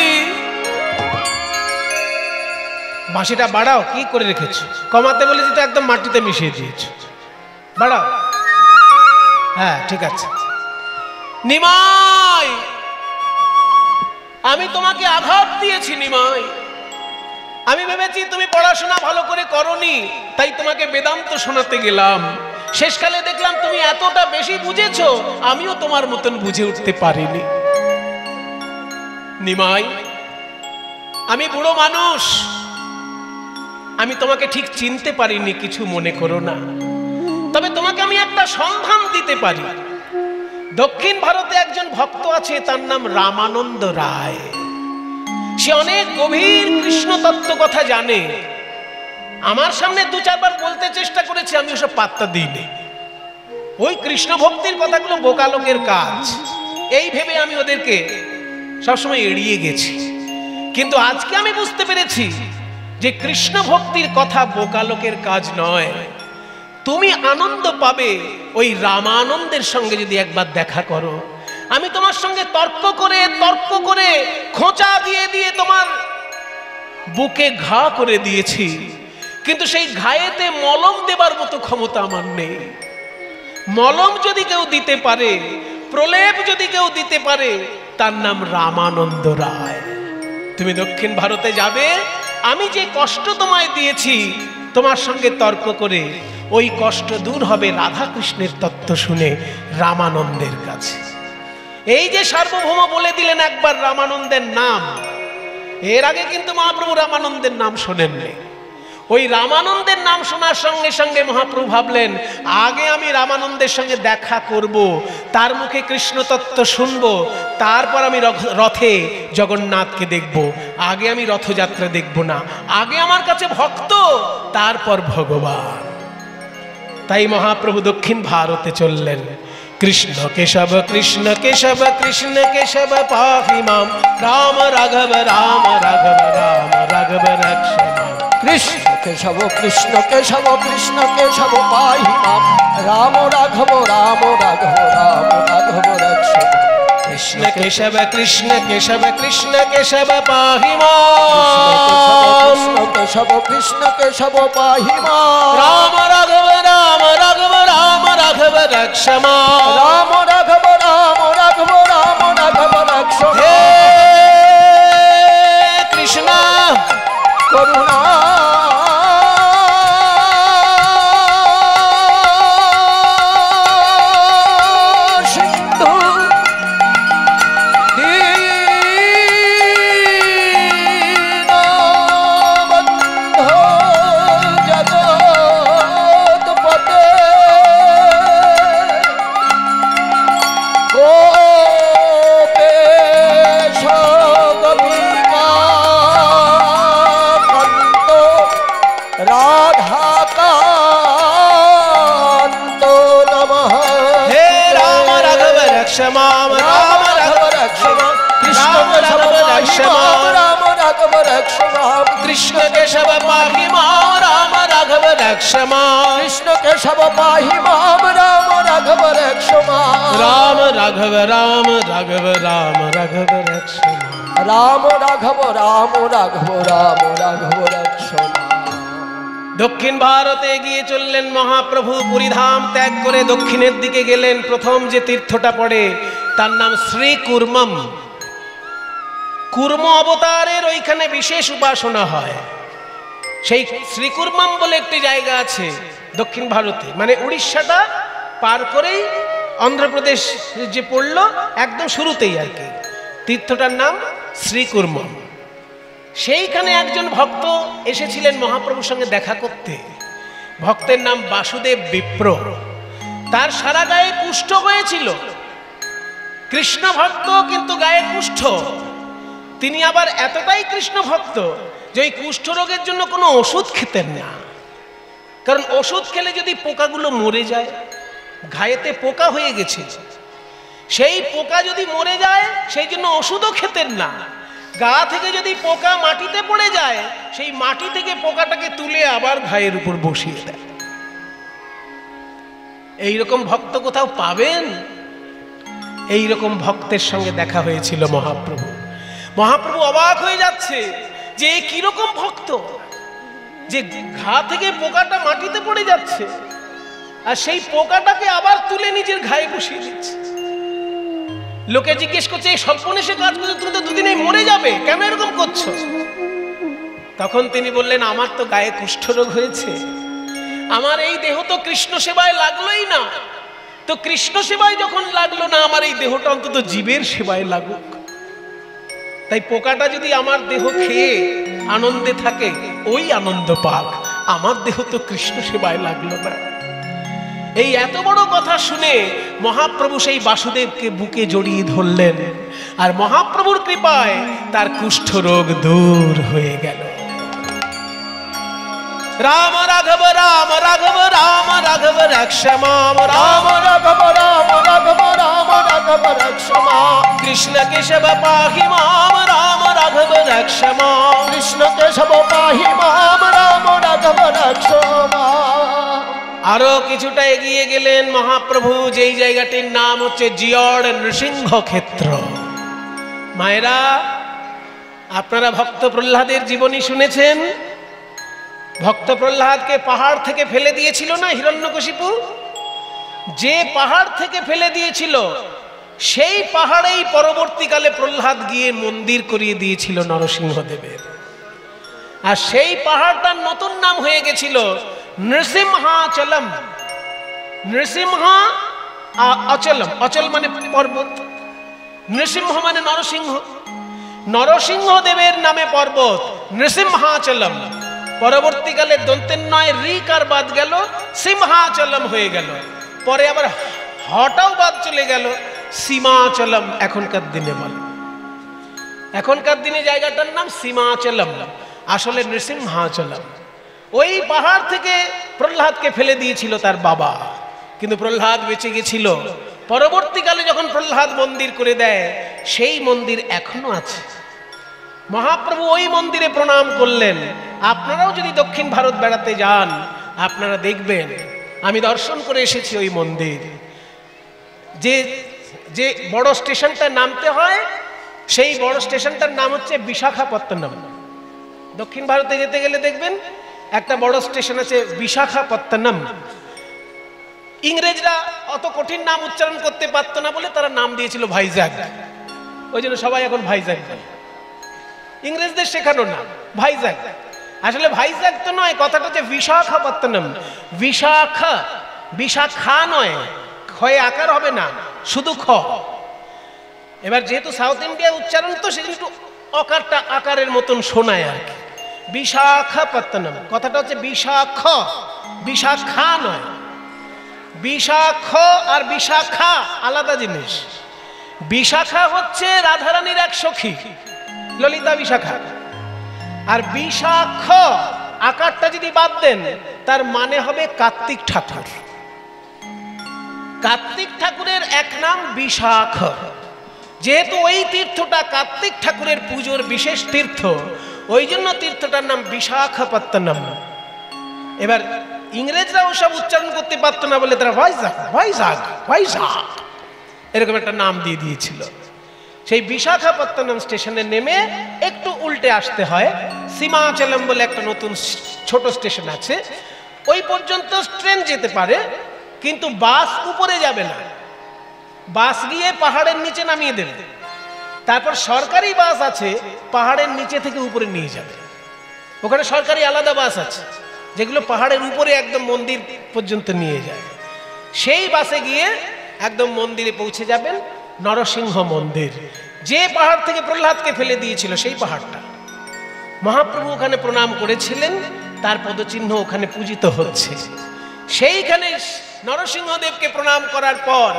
বাঁশিটা বাড়াও, কি করে রেখেছো? কমাতে বলেছি তো একদম মাটিতে মিশিয়ে দিয়েছো, বাড়াও। হ্যাঁ ঠিক আছে। নিমাই আমি তোমাকে আঘাত দিয়েছি নিমাই। আমি ভেবেছি তুমি পড়াশোনা ভালো করে করনি, তাই তোমাকে বেদান্ত শোনাতে গেলাম। শেষকালে দেখলাম তুমি এতটা বেশি বুঝেছো, আমিও তোমার মতন বুঝে উঠতে পারিনি। নিমাই আমি বুড়ো মানুষ, আমি তোমাকে ঠিক চিনতে পারিনি, কিছু মনে করো না। তবে তোমাকে আমি একটা সন্ধান দিতে পারি। দক্ষিণ ভারতে একজন ভক্ত আছে, তার নাম রামানন্দ রায়। সে অনেক গভীর কৃষ্ণ তত্ত্ব কথা জানে। আমার সামনে 2-4 বার বলতে চেষ্টা করেছে, আমি ওসব পাত্তা দিইনি। ওই কৃষ্ণ ভক্তির কথাগুলো বোকা লোকের কাজ, এই ভেবে আমি ওদেরকে সবসময় এড়িয়ে গেছি। কিন্তু আজকে আমি বুঝতে পেরেছি যে কৃষ্ণ ভক্তির কথা বোকা লোকের কাজ নয়। তুমি আনন্দ পাবে ওই রামানন্দের সঙ্গে যদি একবার দেখা করো। আমি তোমার সঙ্গে তর্ক করে খোঁচা দিয়ে দিয়ে তোমার বুকে ঘা করে দিয়েছি, কিন্তু সেই ঘায়েতে মলম দেবার মতো ক্ষমতা আমার নেই। মলম যদি কেউ দিতে পারে, প্রলেপ যদি কেউ দিতে পারে, তার নাম রামানন্দ রায়। তুমি দক্ষিণ ভারতে যাবে, আমি যে কষ্ট তোমায় দিয়েছি তোমার সঙ্গে তর্ক করে, ওই কষ্ট দূর হবে রাধা কৃষ্ণের তত্ত্ব শুনে রামানন্দের কাছে। এই যে সার্বভৌম বলে দিলেন একবার রামানন্দের নাম, এর আগে কিন্তু মহাপ্রভু রামানন্দের নাম শোনেননি। ওই রামানন্দের নাম শোনার সঙ্গে সঙ্গে মহাপ্রভু ভাবলেন, আগে আমি রামানন্দের সঙ্গে দেখা করব, তার মুখে কৃষ্ণ তত্ত্ব শুনবো, তারপর আমি রথে জগন্নাথকে দেখব। আগে আমি রথযাত্রা দেখব না, আগে আমার কাছে ভক্ত, তারপর ভগবান। তাই মহাপ্রভু দক্ষিণ ভারতে চললেন। কৃষ্ণ কেশব কৃষ্ণ কেশব কৃষ্ণ কেশব পাহি মাম, রাম রাঘব রাম রাঘব রাম রাঘব রক্ষ মাম।
কৃষ্ণ কেশব কৃষ্ণ কেশব কৃষ্ণ কেশব পাহি মাম, রাম রাঘব রাম রাঘব রাম রাঘব রক্ষ মাম।
কৃষ্ণ কেশব কৃষ্ণ কেশব কৃষ্ণ কেশব পাহি মাম,
কৃষ্ণ কেশব কৃষ্ণ কেশব পাহি মাম,
রাম রাঘব রাম রাঘব রাম রাঘব রক্ষ মাম।
রাম রাঘব রাম রাঘব রাম রাঘব রক্ষ মাম।
হে কৃষ্ণ
করুণা সিন্ধু দীনবন্ধু জগৎপতে, গোপেশ গোপিকাকান্ত রাধাকান্ত নমঃ।
হে রাম রাঘব রক্ষ মাম, রাম রাঘব
রক্ষ মাম। কৃষ্ণ
রাম
কেশব
রাঘব
পাহি
রক্ষ
মাম,
মাম।
রাম রাঘব রক্ষ মাম।
কৃষ্ণ কেশব পাহি মাম, রাম রাঘব রক্ষ মাম।
কৃষ্ণ কেশব পাহি মাম, রাম রাঘব রক্ষ মাম।
রাম রাঘব রাম রাঘব রাম রাঘব রক্ষ মাম।
রাম রাঘব রাম রাঘব রাম রাঘব রক্ষ মাম।
দক্ষিণ ভারতে এগিয়ে চললেন মহাপ্রভু। পুরীধাম ত্যাগ করে দক্ষিণের দিকে গেলেন। প্রথম যে তীর্থটা পড়ে তার নাম শ্রীকুর্মম। কুর্ম অবতারের ওইখানে বিশেষ উপাসনা হয়। সেই শ্রীকুর্মম বলে একটি জায়গা আছে দক্ষিণ ভারতে, মানে উড়িষ্যাটা পার করেই অন্ধ্রপ্রদেশ যে পড়লো একদম শুরুতেই আর কি। তীর্থটার নাম শ্রীকুর্মম। সেইখানে একজন ভক্ত এসেছিলেন মহাপ্রভুর সঙ্গে দেখা করতে। ভক্তের নাম বাসুদেব বিপ্র। তার সারা গায়ে কুষ্ঠ হয়েছিল। কৃষ্ণ ভক্ত কিন্তু গায়ে কুষ্ঠ। তিনি আবার এতটাই কৃষ্ণ ভক্ত যে ওই কুষ্ঠ রোগের জন্য কোনো ওষুধ খেতেন না, কারণ ওষুধ খেলে যদি পোকাগুলো মরে যায়, ঘায়েতে পোকা হয়ে গেছে, সেই পোকা যদি মরে যায় সেই জন্য ওষুধও খেতেন না। গা থেকে যদি পোকা মাটিতে পড়ে যায়, সেই মাটি থেকে পোকাটাকে তুলে আবার ঘায়ের উপর বসিয়ে দেয়। এইরকম ভক্ত কোথাও পাবেন? এইরকম ভক্তের সঙ্গে দেখা হয়েছিল মহাপ্রভু। মহাপ্রভু অবাক হয়ে যাচ্ছে যে কিরকম ভক্ত, যে ঘা থেকে পোকাটা মাটিতে পড়ে যাচ্ছে আর সেই পোকাটাকে আবার তুলে নিজের ঘায়ে বসিয়ে দিচ্ছে। লোকে জিজ্ঞেস করছে, এই সর্বনেশে কাজ করছে, তুমি তো দুদিনেই মরে যাবে, কেন এরকম করছো? তখন তিনি বললেন, আমার তো গায়ে কুষ্ঠরোগ হয়েছে, আমার এই দেহ তো কৃষ্ণ সেবায় লাগলোই না, তো কৃষ্ণ সেবায় যখন লাগলো না, আমার এই দেহটা অন্তত জীবের সেবায় লাগুক। তাই পোকাটা যদি আমার দেহ খেয়ে আনন্দে থাকে, ওই আনন্দ পাক, আমার দেহ তো কৃষ্ণ সেবায় লাগলো না। এই এত বড় কথা শুনে মহাপ্রভু সেই বাসুদেবকে বুকে জড়িয়ে ধরলেন, আর মহাপ্রভুর কৃপায় তার কুষ্ঠ রোগ দূর হয়ে গেল। রাম রাঘব রাম রাঘব রাম রাঘব রক্ষমাম, রাম
রাঘব রাম রাঘব রাম রাঘব রক্ষমা,
কৃষ্ণ কেশব পাহি মাম, রাম রাঘব রক্ষমাম,
কৃষ্ণ কেশব পাহি মাম, রাম রাঘব রক্ষমা।
আরো কিছুটা এগিয়ে গেলেন মহাপ্রভু, যেই জায়গাটির নাম হচ্ছে জিয়ড় নৃসিংহ ক্ষেত্র। মায়েরা, আপনারা ভক্ত প্রহ্লাদের জীবনী শুনেছেন। ভক্ত প্রহ্লাদকে পাহাড় থেকে ফেলে দিয়েছিল না হিরণ্যকশিপু? যে পাহাড় থেকে ফেলে দিয়েছিল সেই পাহাড়েই পরবর্তীকালে প্রহ্লাদ গিয়ে মন্দির করিয়ে দিয়েছিল নরসিংহদেবের। আর সেই পাহাড়টার নতুন নাম হয়ে গেছিল নৃসিংহাচলম। নৃসিংহা অচলম, অচল মানে পর্বত, নৃসিংহ মানে নরসিংহ, নরসিংহদেবের নামে পর্বত নৃসিংহাচলম। পরবর্তীকালে দন্তের নয় রিকার বাদ গেল, সিংহাচলম হয়ে গেল। পরে আবার হটাও বাদ চলে গেল, সীমাচলম এখনকার দিনে বলে। এখনকার দিনে জায়গাটার নাম সীমাচলম, আসলে নৃসিংহাচলম। ওই পাহাড় থেকে প্রহ্লাদকে ফেলে দিয়েছিল তার বাবা, কিন্তু প্রহ্লাদ বেঁচে গেছিল। পরবর্তীকালে যখন প্রহ্লাদ মন্দির করে দেয়, সেই মন্দির এখনো আছে। মহাপ্রভু ওই মন্দিরে প্রণাম করলেন। আপনারাও যদি দক্ষিণ ভারত বেড়াতে যান, আপনারা দেখবেন, আমি দর্শন করে এসেছি ওই মন্দির। যে যে বড় স্টেশনটা নামতে হয়, সেই বড় স্টেশনটার নাম হচ্ছে বিশাখাপত্তনম। দক্ষিণ ভারতে যেতে গেলে দেখবেন একটা বড় স্টেশন আছে বিশাখাপত্তনম। ইংরেজরা অত কঠিন নাম উচ্চারণ করতে পারতো না বলে তারা নাম দিয়েছিল ভাইজ্যাগ। ওই জন্য সবাই এখন ভাইজ্যাগ বলে। ইংরেজদের শেখানো নাম ভাইজ্যাগ, আসলে ভাইজ্যাগ তো নয়, কথাটা হচ্ছে বিশাখাপত্তনম। বিশাখা, বিশাখা নয়, ক্ষয়ে আকার হবে না, শুধু খ। এবার যেহেতু সাউথ ইন্ডিয়া উচ্চারণ তো সেজন্য একটু অকারটা আকারের মতন শোনায় আর কি। বিশাখাপত্তনম, কথাটা হচ্ছে বিশাখ, বিশাখা নয়। বিশাখ আর বিশাখা আলাদা জিনিস। বিশাখা হচ্ছে রাধারানীর এক সখী, ললিতা বিশাখা। আর বিশাখ আকারটা যদি বাদ দেন, তার মানে হবে কার্তিক ঠাকুর। কার্তিক ঠাকুরের এক নাম বিশাখ। যেহেতু ওই তীর্থটা কার্তিক ঠাকুরের পুজোর বিশেষ তীর্থ, ওই জন্য তীর্থটার নাম বিশাখাপত্তনম। এবার ইংরেজরা ওসব উচ্চারণ করতে পারতো না বলে তারা ভাইজাগ ভাইজাগ ভাইজাগ এরকম একটা নাম দিয়ে দিয়েছিল। সেই বিশাখাপত্তনম স্টেশনে নেমে একটু উল্টে আসতে হয়, সীমাচলম বলে একটা নতুন ছোট স্টেশন আছে। ওই পর্যন্ত ট্রেন যেতে পারে, কিন্তু বাস উপরে যাবে না। বাস গিয়ে পাহাড়ের নিচে নামিয়ে দেবে। তারপর সরকারি বাস আছে, পাহাড়ের নিচে থেকে উপরে নিয়ে যাবে। ওখানে সরকারি আলাদা বাস আছে, যেগুলো পাহাড়ের উপরে একদম মন্দির পর্যন্ত নিয়ে যায়। সেই বাসে গিয়ে একদম মন্দিরে পৌঁছে যাবেন, নরসিংহ মন্দির। যে পাহাড় থেকে প্রহ্লাদকে ফেলে দিয়েছিল সেই পাহাড়টা। মহাপ্রভু ওখানে প্রণাম করেছিলেন, তার পদচিহ্ন ওখানে পূজিত হচ্ছে। সেইখানে নরসিংহদেবকে প্রণাম করার পর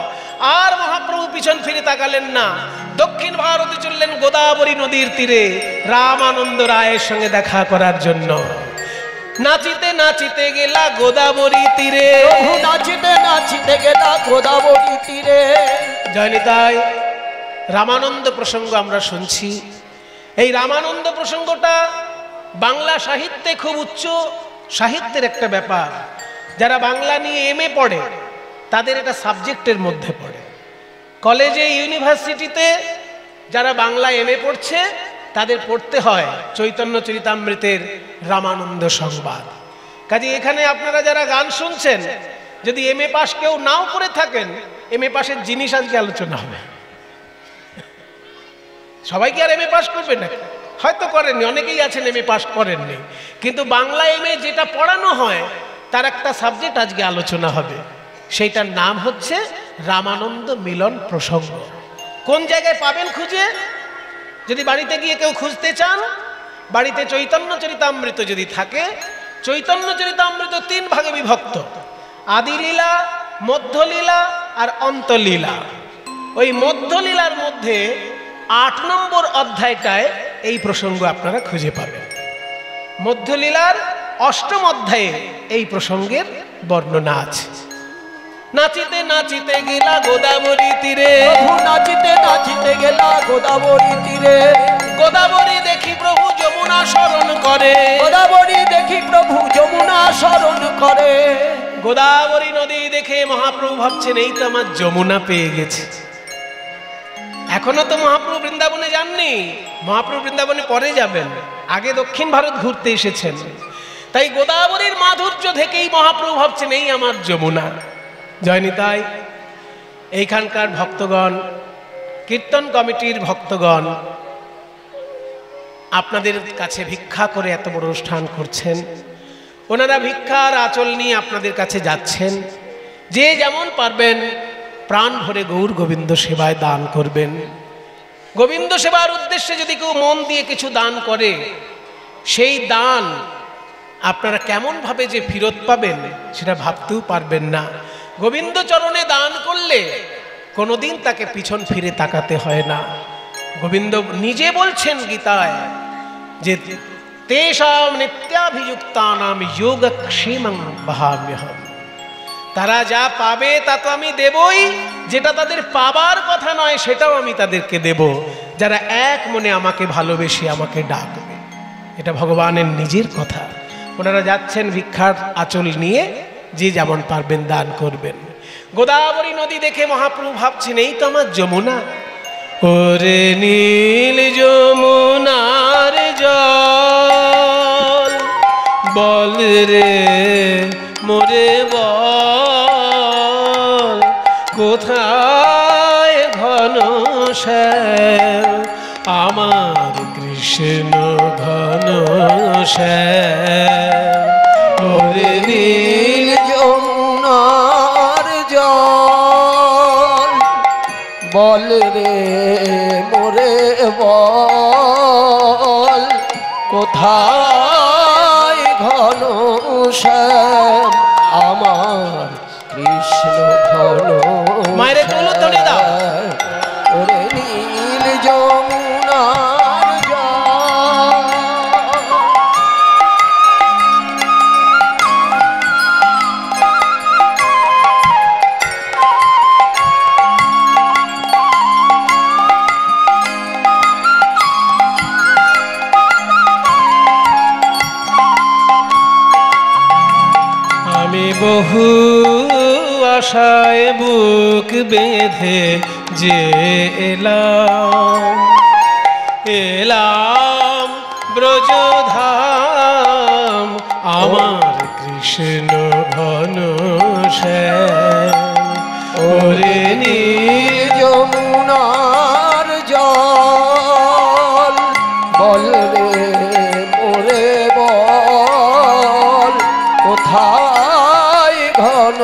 আর মহাপ্রভু পিছন ফিরে তাকালেন না, দক্ষিণ ভারতে চললেন গোদাবরী নদীর তীরে রামানন্দ রায়ের সঙ্গে দেখা করার জন্য। নাচিতে নাচিতে গেলা গোদাবরী তীরে,
নাচিতে নাচিতে গেলা গোদাবরী তীরে।
জয়নিতাই, রামানন্দ প্রসঙ্গ আমরা শুনছি। এই রামানন্দ প্রসঙ্গটা বাংলা সাহিত্যে খুব উচ্চ সাহিত্যের একটা ব্যাপার। যারা বাংলা নিয়ে এমএ পড়ে তাদের এটা সাবজেক্টের মধ্যে পড়ে। কলেজে ইউনিভার্সিটিতে যারা বাংলা এমএ পড়ছে তাদের পড়তে হয় চৈতন্য চরিতামৃতের রামানন্দ সংবাদ। কাজে এখানে আপনারা যারা গান শুনছেন, যদি এমএ পাস কেউ নাও করে থাকেন, এমএ পাসের জিনিস আজকে আলোচনা হবে। সবাই কি আর এমএ পাস করবে না? হয়তো করেননি, অনেকেই আছেন এমএ পাস করেননি, কিন্তু বাংলা এমএ যেটা পড়ানো হয় তার একটা সাবজেক্ট আজকে আলোচনা হবে। সেইটার নাম হচ্ছে রামানন্দ মিলন প্রসঙ্গ। কোন জায়গায় পাবেন খুঁজে? যদি বাড়িতে গিয়ে কেউ খুঁজতে চান, বাড়িতে চৈতন্য চরিতামৃত যদি থাকে, চৈতন্য চরিতামৃত 3 ভাগে বিভক্ত, আদিলীলা, মধ্যলীলা আর অন্তলীলা। ওই মধ্যলীলার মধ্যে 8 নম্বর অধ্যায়টায় এই প্রসঙ্গ আপনারা খুঁজে পাবেন। মধ্যলীলার 8ম অধ্যায়ে এই প্রসঙ্গের বর্ণনা আছে। নাচিতে নাচিতে গেলা গোদাবরী তীরে,
নাচিতে নাচিতে গেলা গোদাবরী তীরে,
গোদাবরী দেখি প্রভু যমুনা শরণ করে,
গোদাবরী দেখি প্রভু যমুনা শরণ করে।
গোদাবরী নদী দেখে মহাপ্রভু ভাবছেন এই তো আমার যমুনা পেয়ে গেছে। এখনো তো মহাপ্রভু বৃন্দাবনে যাননি, মহাপ্রভু বৃন্দাবনে পরে যাবেন, আগে দক্ষিণ ভারত ঘুরতে এসেছেন। তাই গোদাবরীর মাধুর্য দেখেই মহাপ্রভু ভাবছেন এই আমার যমুনা। জয়নিতাই, এইখানকার ভক্তগণ, কীর্তন কমিটির ভক্তগণ আপনাদের কাছে ভিক্ষা করে এত বড় অনুষ্ঠান করছেন। ওনারা ভিক্ষার আঁচল নিয়ে আপনাদের কাছে যাচ্ছেন। যে যেমন পারবেন প্রাণ ভরে গৌর গোবিন্দ সেবায় দান করবেন। গোবিন্দ সেবার উদ্দেশ্যে যদি কেউ মন দিয়ে কিছু দান করে, সেই দান আপনারা কেমনভাবে যে ফেরত পাবেন সেটা ভাবতেও পারবেন না। গোবিন্দ চরণে দান করলে কোনোদিন তাকে পিছন ফিরে তাকাতে হয় না। গোবিন্দ নিজে বলছেন গীতায় যে তেষাম নিত্যাভিযুক্তানাম যোগক্ষেমং বহাম্যহম। তারা যা পাবে তা তো আমি দেবই, যেটা তাদের পাবার কথা নয় সেটাও আমি তাদেরকে দেব, যারা এক মনে আমাকে ভালোবেসে আমাকে ডাকবে। এটা ভগবানের নিজের কথা। ওনারা যাচ্ছেন ভিক্ষার আঁচল নিয়ে, যে যেমন পারবেন দান করবেন। গোদাবরী নদী দেখে মহাপ্রভু ভাবছেন এই তো আমার যমুনা। ওরে নীল যমুনার জল, বল রে মোরে বল, কোথায় ঘন শ্যাম আমার কৃষ্ণ ঘন শ্যাম। ওরে নীল
যমুনার জল, বল রে মোরে বল, কোথায় ঘন শ্যাম আমার কৃষ্ণ ঘন
মায়েরে তুলো তুলে দাও।
ওরে নীল যমুনার জল।
আমি বহু আশায় বুক বেঁধে যে এলাম, এলাম ব্রজধাম আমার কৃষ্ণ ঘন শ্যাম। ওরে নীল
যমুনার জল, বল রে মোরে বল, কোথায় ঘন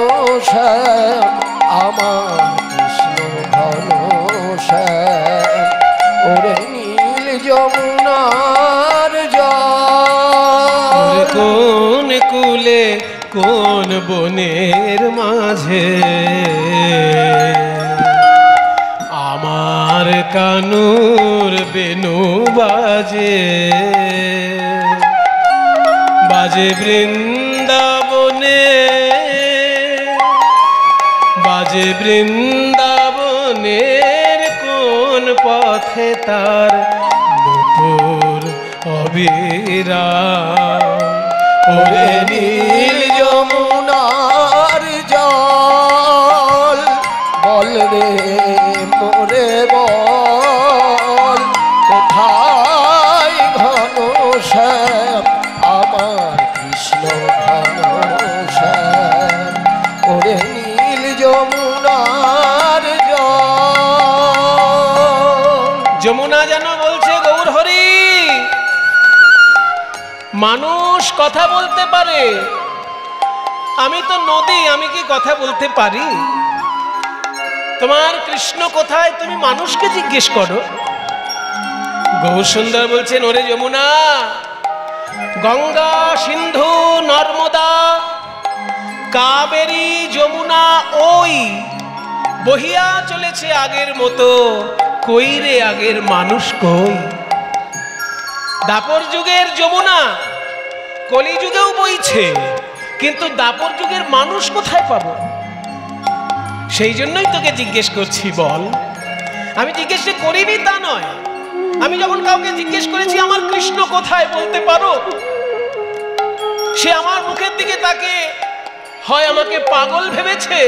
শ্যাম আমার কৃষ্ণ ঘন শ্যাম। ওরে নীল যমুনার জল।
কোন কুলে কোন বনের মাঝে আমার কানুর বেনু বাজে, বাজে বৃন্দাবনে, বাজে বৃন্দাবনের কোন পথে তার নূপুর অবিরাম। ওরে নীল
যমুনার জল, বল রে মোরে বল, কোথায় ঘন শ্যাম আমার কৃষ্ণ ঘন শ্যাম। ওরে নীল যমুনার জল।
যমুনা যেন বলছে গৌর হরি, মানুষ কথা বলতে পারে, আমি তো নদী, আমি কি কথা বলতে পারি? তোমার কৃষ্ণ কোথায় তুমি মানুষকে জিজ্ঞেস করো। গৌরসুন্দর বলছেন, ওরে যমুনা, গঙ্গা, সিন্ধু, নর্মদা, কাবেরী, যমুনা ওই বহিয়া চলেছে আগের মতো, কই রে আগের মানুষ কই? দাপর যুগের যমুনা কলিযুগেও বইছে, কিন্তু দাপর যুগের মানুষ কোথায় পাবো? সেই জন্যই তোকে জিজ্ঞেস করছি, বল। আমি জিজ্ঞেস করিনি তা নয়, আমি যখন কাউকে জিজ্ঞেস করেছি আমার কৃষ্ণ কোথায়, বলতে পারো? সে আমার মুখের দিকে তাকে হয় আমাকে পাগল ভেবেছে,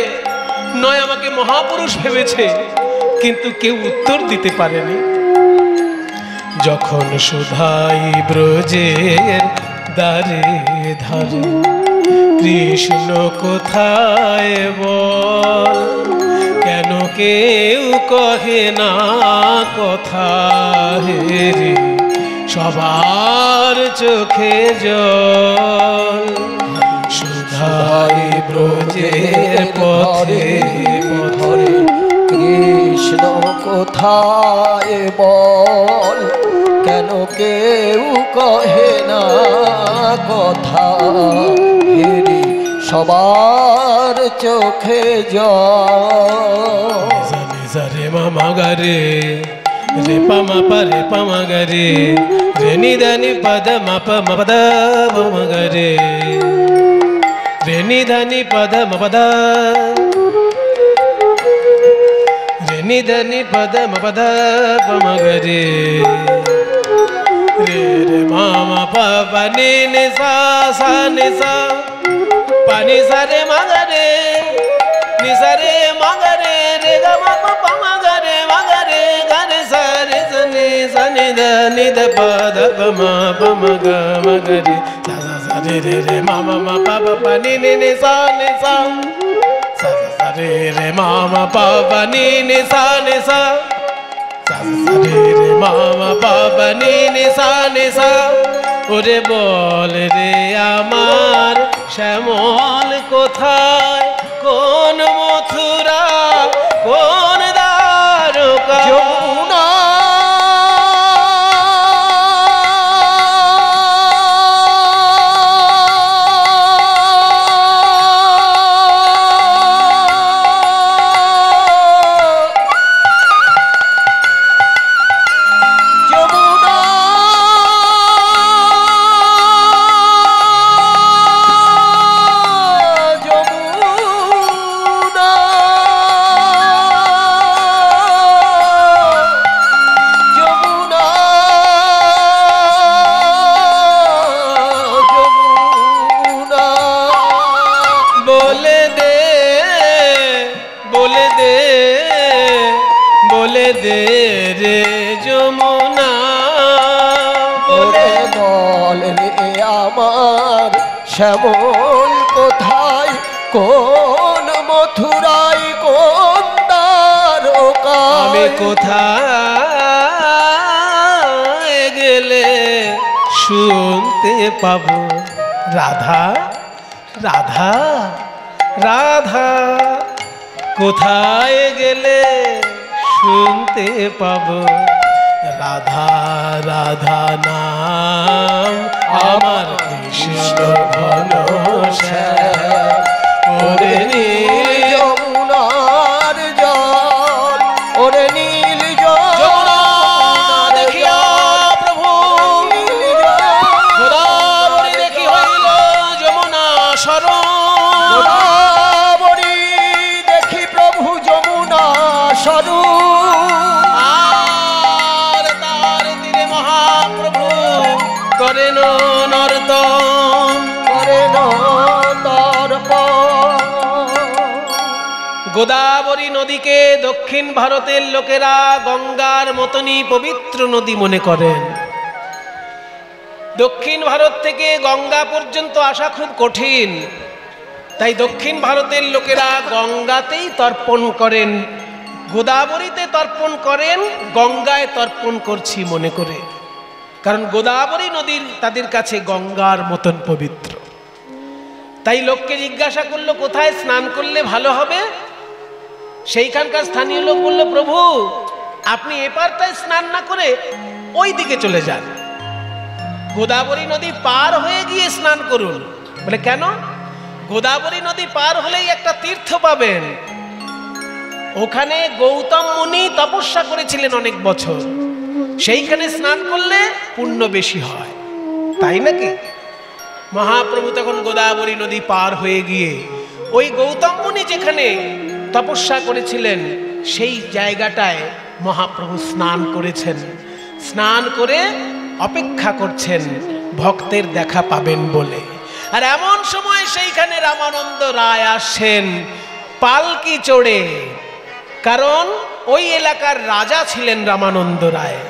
নয় আমাকে মহাপুরুষ ভেবেছে, কিন্তু কেউ উত্তর দিতে পারেনি। যখন সুধাই ব্রজের দ্বারে ধারে, কৃষ্ণ কোথায় বল, কেন কেউ কহে না কথা হেরে, সবার চোখে জল। সুধাই ব্রজের পথে পথে,
কৃষ্ণ কোথায় বল, কেন কেউ কহে না কথা হেরি, সবার চোখে জল।
রে মামা গারে রে পামা পারে পামা গারে, রে নিদানি পদ মপ মপদ মম গারে, রে নিদানি পদ মপদ, রে নিদানি পদ মপদ মম গারে, রে রে মামা পপ নি নি সা সা নি সা, পানি সা রে মাগারে, নি সা রে মাগারে, রে গা মা পা মাগারে মাগারে, গারে সা রে সা নি সা নি দ নি দ প দ প মা প ম গ ম গ রে, সা সা সা রে রে রে মা মা মা পা পা পা নি নি নি সা নি সা, সা সা সা রে রে মা মা পা পা নি নি সা নি সা, সা সা সা রে রে মা মা পা পা নি নি সা নি সা। ওরে বল রে আমার শ্যামল কোথায়, কোন মথুরা, কোন দ্বারকা?
যমুনা শ্যামল কোথায়, কোন মথুরায়, কোন দ্বারকায়?
আমি কোথায় গেলে শুনতে পাবো রাধা রাধা রাধা? কোথায় গেলে শুনতে পাবো রাধা রাধা নাম আমার কৃষ্ণ ঘন শ্যাম? ওরে নীল
যমুনার জল, ওরে নীল জল,
যমুনা দেখিয়া প্রভু, গোদাবরী দেখি হইল যমুনা শরণ,
গোদাবরী দেখি প্রভু যমুনা স্বরূপ,
আর তার তীরে মহাপ্রভু করেন নর্তন,
করেন দর্পণ।
গোদাবরী নদীকে দক্ষিণ ভারতের লোকেরা গঙ্গার মতনই পবিত্র নদী মনে করেন। দক্ষিণ ভারত থেকে গঙ্গা পর্যন্ত আসা খুব কঠিন, তাই দক্ষিণ ভারতের লোকেরা গঙ্গাতেই তর্পণ করেন, গোদাবরীতে তর্পণ করেন, গঙ্গায় তর্পণ করছি মনে করে। কারণ গোদাবরী নদীর তাদের কাছে গঙ্গার মতন পবিত্র। তাই লোককে জিজ্ঞাসা করলো কোথায় স্নান করলে ভালো হবে? সেইখানকার স্থানীয় লোক বলল, প্রভু আপনি এপারটায় স্নান না করে ওই দিকে চলে যান, গোদাবরী নদী পার হয়ে গিয়ে স্নান করুন। বলে কেন? গোদাবরী নদী পার হলেই একটা তীর্থ পাবেন, ওখানে গৌতম মুনি তপস্যা করেছিলেন অনেক বছর, সেইখানে স্নান করলে পুণ্য বেশি হয়। তাই নাকি? মহাপ্রভু তখন গোদাবরী নদী পার হয়ে গিয়ে ওই গৌতম মুনি যেখানে তপস্যা করেছিলেন সেই জায়গাটায় মহাপ্রভু স্নান করেছেন। স্নান করে অপেক্ষা করছেন ভক্তের দেখা পাবেন বলে। আর এমন সময় সেইখানে রামানন্দ রায় আসেন পালকি চড়ে, কারণ ওই এলাকার রাজা ছিলেন রামানন্দ রায়।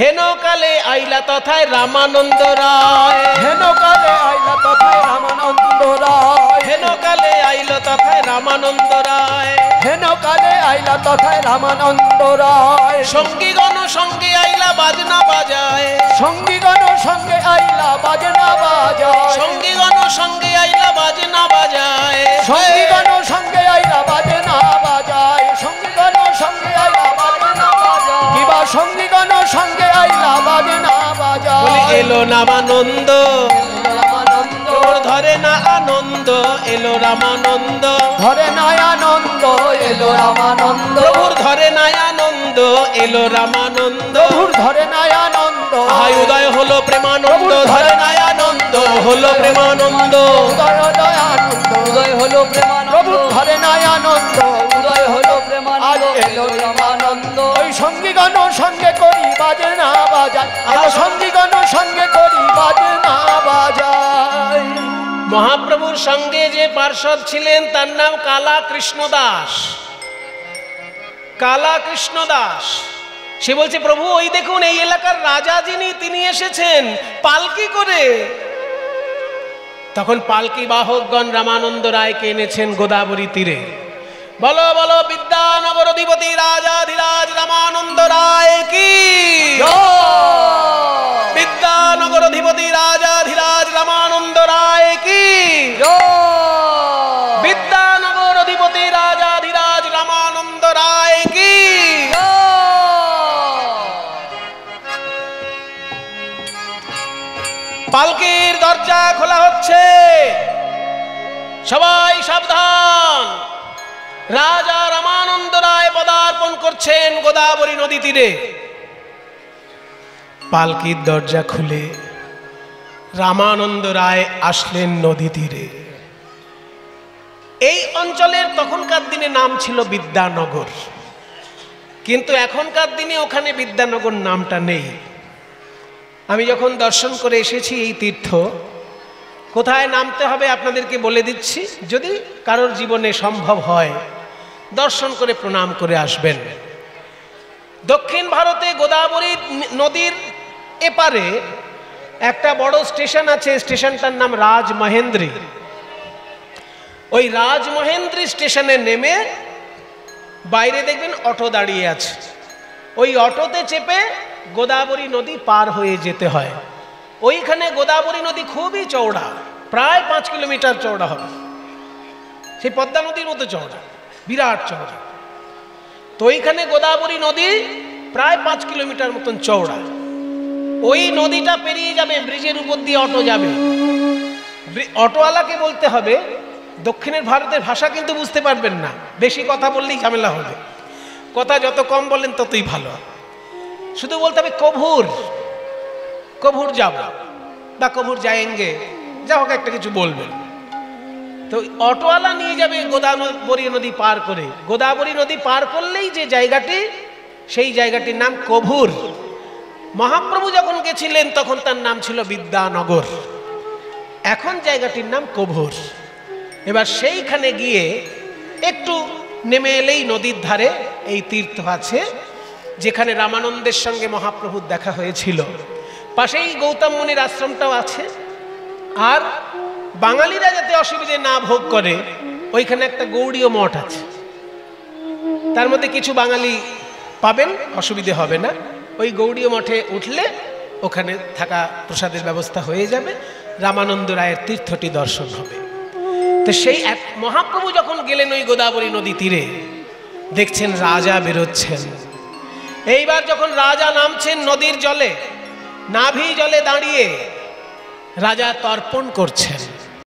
হেনকালে আইলা তথায় রামানন্দ রায়,
হেনকালে আইলা তথায় রামানন্দ রায়,
হেনকালে আইল তথায় রামানন্দ রায়,
হেনকালে আইলা তথায় রামানন্দ রায়।
সঙ্গীগণ সঙ্গে আইলা বাজনা বাজায়,
সঙ্গীগণ সঙ্গে আইলা বাজনা বাজায়,
সঙ্গীগণ সঙ্গে আইলা বাজনা বাজায়,
সঙ্গীগণ সঙ্গে আইলা বাজনা বাজায়, সঙ্গীগণ সঙ্গে আইলা বাজনা বাজায়, কিবা সঙ্গীগণ সঙ্গে আইলা বাজনা বাজায়।
এলো রামানন্দ,
রামানন্দ
ধরে না আনন্দ, এলো রামানন্দ,
ধরে নাই আনন্দ, এলো রামানন্দ,
প্রভুর ধরে নাই আনন্দ, এলো রামানন্দ,
প্রভুর ধরে নাই আনন্দ,
হায় উদয় হলো প্রেমানন্দ, ধরে নাই আনন্দ হলো প্রেমানন্দ,
উদয় উদয় আনন্দ, উদয় হলো প্রেমানন্দ, প্রভুর ধরে নাই আনন্দ, উদয় হলো প্রেমানন্দ, এলো রামানন্দ। ওই সঙ্গীগণ সঙ্গে করি বাজনা বাজায়, এলো সঙ্গীগণ সঙ্গে করি বাজনা বাজায়।
মহাপ্রভুর সঙ্গে যে পার্ষদ ছিলেন তার নাম কালা কৃষ্ণ দাস। কালা কৃষ্ণ দাস সে বলছে, প্রভু ওই দেখুন এই এলাকার রাজা যিনি তিনি এসেছেন পালকি করে। তখন পালকি বাহকগণ রামানন্দ রায়কে এনেছেন গোদাবরী তীরে। বলো বলো বিদ্যানগর অধিপতি রাজাধিরাজ রামানন্দ রায় কি, বিদ্যানগর অধিপতি রাজাধিরাজ রামানন্দ রায় কি, বিদ্যানগর অধিপতি রাজাধিরাজ রামানন্দ রায় কি। পালকির দরজা খোলা হচ্ছে, সবাই সাবধান। রাজা রামানন্দ রায় পদার্পণ করছেন গোদাবরী নদী তীরে। পালকির দরজা খুলে রামানন্দ রায় আসলেন নদী তীরে। এই অঞ্চলের তখনকার দিনে নাম ছিল বিদ্যানগর, কিন্তু এখনকার দিনে ওখানে বিদ্যানগর নামটা নেই। আমি যখন দর্শন করে এসেছি এই তীর্থ, কোথায় নামতে হবে আপনাদেরকে বলে দিচ্ছি, যদি কারোর জীবনে সম্ভব হয় দর্শন করে প্রণাম করে আসবেন। দক্ষিণ ভারতে গোদাবরী নদীর এপারে একটা বড় স্টেশন আছে, স্টেশনটার নাম রাজমহেন্দ্রী। ওই রাজমহেন্দ্রী স্টেশনে নেমে বাইরে দেখবেন অটো দাঁড়িয়ে আছে, ওই অটোতে চেপে গোদাবরী নদী পার হয়ে যেতে হয়। ওইখানে গোদাবরী নদী খুবই চওড়া, প্রায় 5 কিলোমিটার চওড়া হবে, সেই পদ্মা নদীর মতো চওড়া, বিরাট চওড়া। তো ওইখানে গোদাবরী নদী প্রায় 5 কিলোমিটার মতন চওড়া। ওই নদীটা পেরিয়ে যাবে, ব্রিজের উপর দিয়ে অটো যাবে। অটোওয়ালাকে বলতে হবে, দক্ষিণের ভারতের ভাষা কিন্তু বুঝতে পারবেন না, বেশি কথা বললেই ঝামেলা হবে, কথা যত কম বলেন ততই ভালো। শুধু বলতে হবে কভুর, কভুর যাব বা কভুর যায়েঙ্গে, যা হোক একটা কিছু বলবেন। তো অটোওয়ালা নিয়ে যাবে গোদাবরী নদী পার করে। গোদাবরী নদী পার করলেই যে জায়গাটি, সেই জায়গাটির নাম কভুর। মহাপ্রভু যখন গেছিলেন তখন তার নাম ছিল বিদ্যানগর, এখন জায়গাটির নাম কভুর। এবার সেইখানে গিয়ে একটু নেমে এলেই নদীর ধারে এই তীর্থ আছে, যেখানে রামানন্দের সঙ্গে মহাপ্রভুর দেখা হয়েছিল। পাশেই গৌতম মুনির আশ্রমটাও আছে। আর বাঙালিরা যাতে অসুবিধে না ভোগ করে, ওইখানে একটা গৌড়ীয় মঠ আছে, তার মধ্যে কিছু বাঙালি পাবেন, অসুবিধে হবে না। ওই গৌড়ীয় মঠে উঠলে ওখানে থাকা প্রসাদের ব্যবস্থা হয়ে যাবে, রামানন্দ রায়ের তীর্থটি দর্শন হবে। তো সেই এক মহাপ্রভু যখন গেলেন ওই গোদাবরী নদী তীরে, দেখছেন রাজা বেরোচ্ছেন। এইবার যখন রাজা নামছেন নদীর জলে, নাভি জলে দাঁড়িয়ে রাজা তর্পণ করছেন।